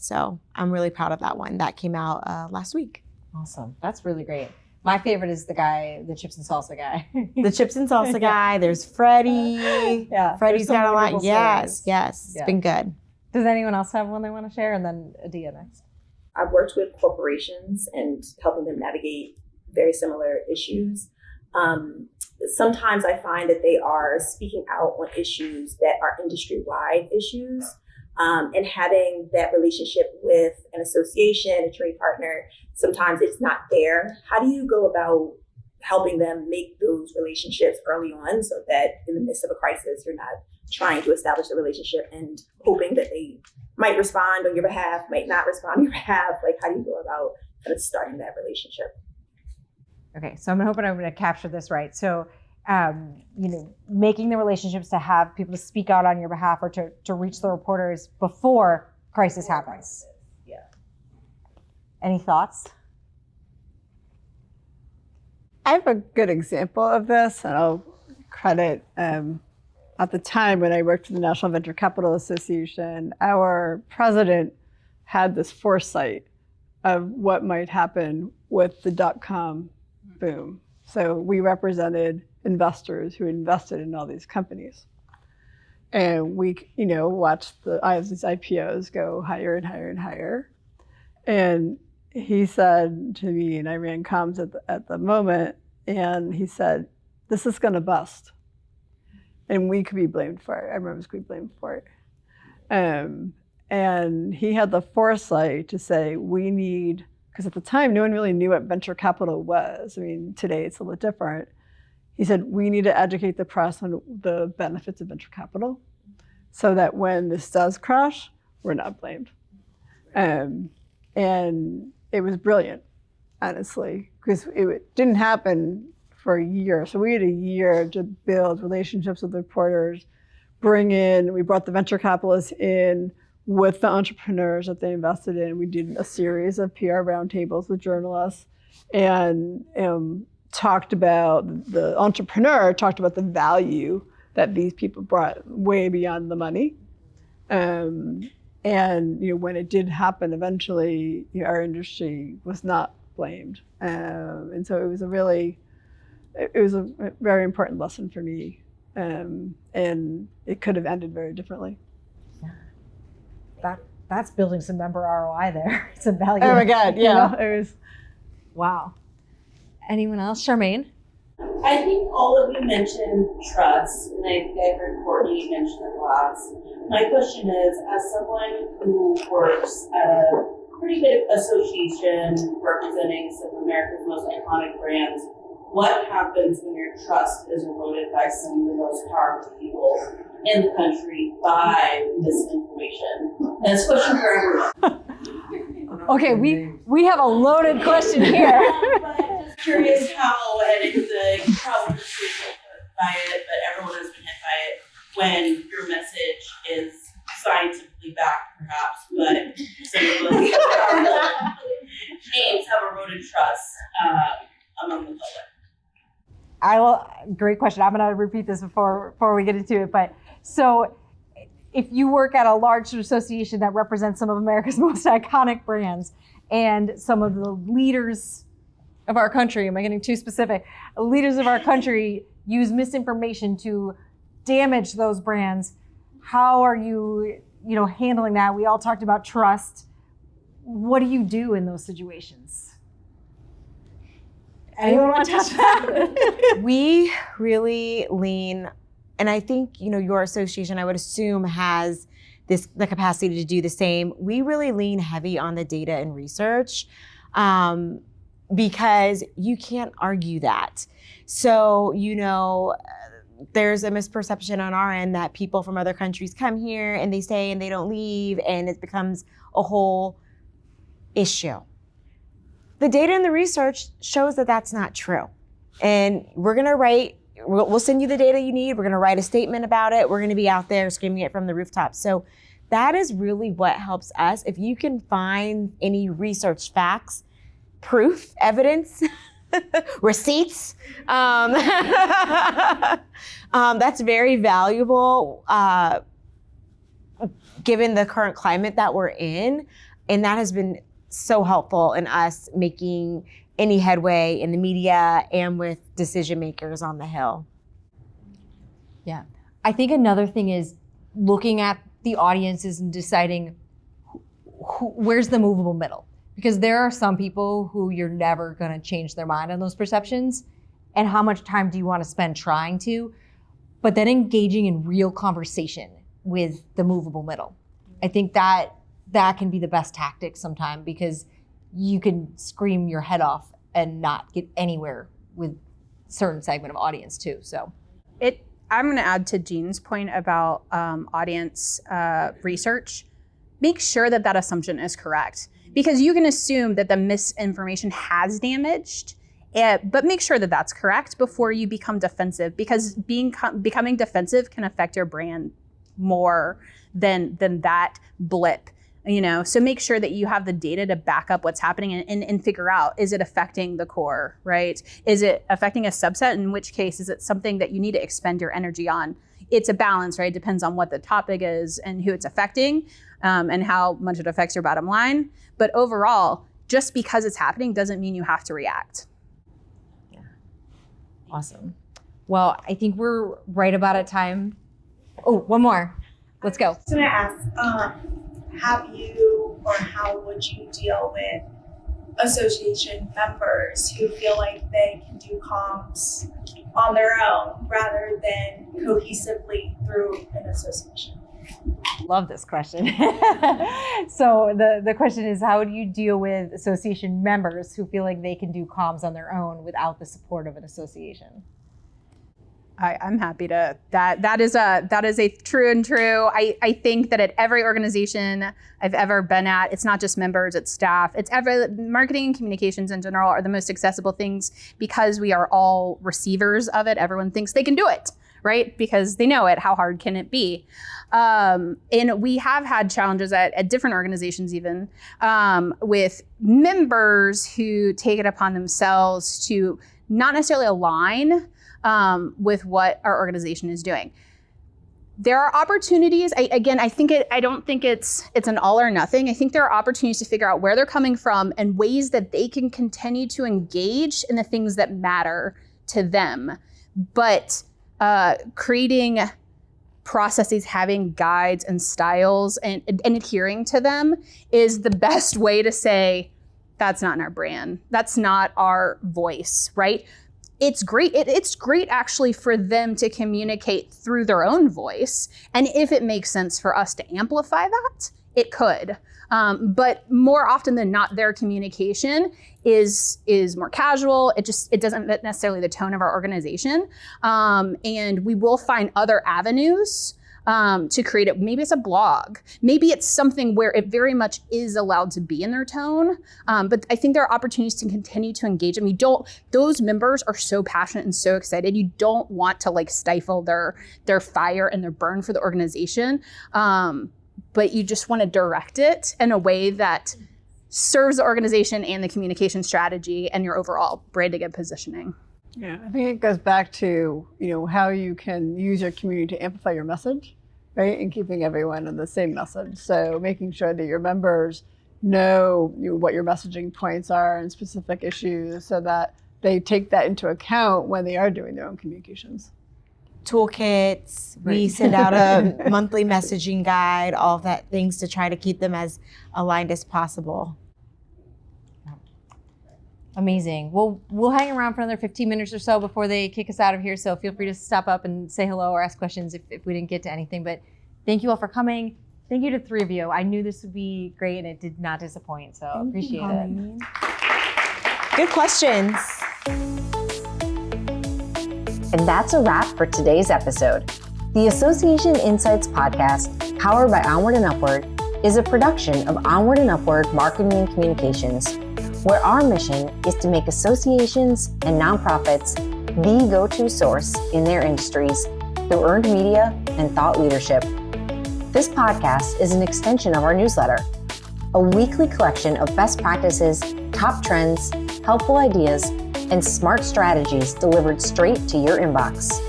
So I'm really proud of that one. That came out last week. Awesome. That's really great. My favorite is the chips and salsa guy. The chips and salsa guy. There's Freddie. Yeah. Freddie's got a lot. wonderful Yes, stories. yes. Yeah. It's been good. Does anyone else have one they want to share? And then Adia next. I've worked with corporations and helping them navigate very similar issues. Sometimes I find that they are speaking out on issues that are industry-wide issues, and having that relationship with an association, a trade partner, sometimes it's not there. How do you go about helping them make those relationships early on so that in the midst of a crisis, you're not trying to establish a relationship and hoping that they might respond on your behalf, might not respond on your behalf? Like, how do you go about kind of starting that relationship? Okay, so I'm hoping I'm going to capture this right. So, making the relationships to have people to speak out on your behalf or to reach the reporters before crisis happens. Yeah. Any thoughts? I have a good example of this, and I'll credit at the time when I worked for the National Venture Capital Association, our president had this foresight of what might happen with the dot-com boom. So we represented investors who invested in all these companies. And we, watched these IPOs go higher and higher and higher. And he said to me, and I ran comms at the moment, and he said, "This is going to bust. And we could be blamed for it. Our members could be blamed for it." And he had the foresight to say, we need, because at the time, no one really knew what venture capital was. I mean, today it's a little different. He said, we need to educate the press on the benefits of venture capital so that when this does crash, we're not blamed. And it was brilliant, honestly, because it didn't happen for a year. So we had a year to build relationships with reporters, we brought the venture capitalists in with the entrepreneurs that they invested in. We did a series of PR roundtables with journalists and the entrepreneur talked about the value that these people brought way beyond the money. And when it did happen, eventually, our industry was not blamed. And so it was a very important lesson for me. And it could have ended very differently. That's building some member ROI there. Some value. Oh my God, yeah. It was. Wow. Anyone else? Charmaine? I think all of you mentioned trust, and I think I heard Courtney mention it last. My question is, as someone who works at a pretty big association representing some of America's most iconic brands, what happens when your trust is eroded by some of the most powerful people in the country by misinformation? That's a question for everyone. Okay, we have a loaded question here. But just curious how, and it's you probably just hit by it, but everyone has been hit by it when your message is scientifically backed, perhaps, but some of those names have eroded trust among the public. Great question. I'm going to repeat this before we get into it. But so if you work at a large association that represents some of America's most iconic brands and some of the leaders of our country, am I getting too specific? Leaders of our country use misinformation to damage those brands. How are you, handling that? We all talked about trust. What do you do in those situations? Anyone want to touch that? We really lean, and I think, your association, I would assume, has the capacity to do the same. We really lean heavy on the data and research because you can't argue that. So, there's a misperception on our end that people from other countries come here and they stay and they don't leave, and it becomes a whole issue. The data and the research shows that that's not true. And we'll send you the data you need. We're gonna write a statement about it. We're gonna be out there screaming it from the rooftops. So that is really what helps us. If you can find any research facts, proof, evidence, receipts, that's very valuable given the current climate that we're in. And that has been so helpful in us making any headway in the media and with decision makers on the Hill. Yeah. I think another thing is looking at the audiences and deciding where's the movable middle. Because there are some people who you're never going to change their mind on those perceptions. And how much time do you want to spend trying to? But then engaging in real conversation with the movable middle. I think that can be the best tactic sometimes, because you can scream your head off and not get anywhere with certain segment of audience too. So I'm going to add to Jean's point about audience research. Make sure that assumption is correct, because you can assume that the misinformation has damaged, but make sure that that's correct before you become defensive, because becoming defensive can affect your brand more than that blip. So make sure that you have the data to back up what's happening and figure out, is it affecting the core, right? Is it affecting a subset? In which case, is it something that you need to expend your energy on? It's a balance, right? It depends on what the topic is and who it's affecting, and how much it affects your bottom line. But overall, just because it's happening doesn't mean you have to react. Yeah. Awesome. Well, I think we're right about at time. Oh, one more. Let's go. I was going to ask, have you, or how would you deal with association members who feel like they can do comms on their own rather than cohesively through an association? Love this question. So the question is, how do you deal with association members who feel like they can do comms on their own without the support of an association? I'm happy to. That is a true and true. I think that at every organization I've ever been at, it's not just members, it's staff. It's marketing and communications in general are the most accessible things, because we are all receivers of it. Everyone thinks they can do it, right? Because they know it. How hard can it be? And we have had challenges at different organizations, even with members who take it upon themselves to not necessarily align with what our organization is doing. There are opportunities. I don't think it's an all or nothing. I think there are opportunities to figure out where they're coming from and ways that they can continue to engage in the things that matter to them. But creating processes, having guides and styles and adhering to them is the best way to say, that's not in our brand. That's not our voice, right? It's great. It's great actually for them to communicate through their own voice. And if it makes sense for us to amplify that, it could. But more often than not, their communication is more casual. It doesn't fit necessarily the tone of our organization. And we will find other avenues to create it. Maybe it's a blog. Maybe it's something where it very much is allowed to be in their tone. But I think there are opportunities to continue to engage them. Those members are so passionate and so excited. You don't want to stifle their fire and their burn for the organization. But you just want to direct it in a way that serves the organization and the communication strategy and your overall branding and positioning. Yeah, I think it goes back to, how you can use your community to amplify your message, right? And keeping everyone on the same message. So making sure that your members know what your messaging points are and specific issues so that they take that into account when they are doing their own communications. Toolkits, we send out a monthly messaging guide, all of that things to try to keep them as aligned as possible. Amazing. Well, we'll hang around for another 15 minutes or so before they kick us out of here. So feel free to stop up and say hello or ask questions if we didn't get to anything. But thank you all for coming. Thank you to the three of you. I knew this would be great and it did not disappoint. So appreciate it. Good questions. And that's a wrap for today's episode. The Association Insights podcast, powered by OnWrd UpWrd, is a production of OnWrd UpWrd Marketing and Communications, where our mission is to make associations and nonprofits the go-to source in their industries through earned media and thought leadership. This podcast is an extension of our newsletter, a weekly collection of best practices, top trends, helpful ideas, and smart strategies delivered straight to your inbox.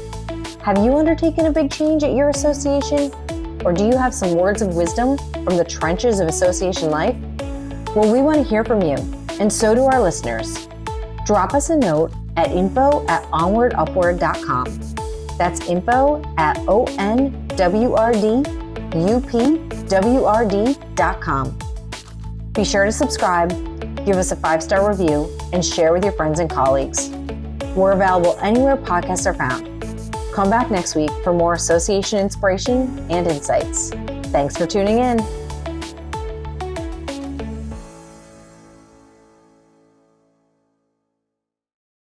Have you undertaken a big change at your association? Or do you have some words of wisdom from the trenches of association life? Well, we want to hear from you, and so do our listeners. Drop us a note at info@onwardupwrd.com. That's info@onwrdupwrd.com. Be sure to subscribe, give us a 5-star review, and share with your friends and colleagues. We're available anywhere podcasts are found. Come back next week for more association inspiration and insights. Thanks for tuning in.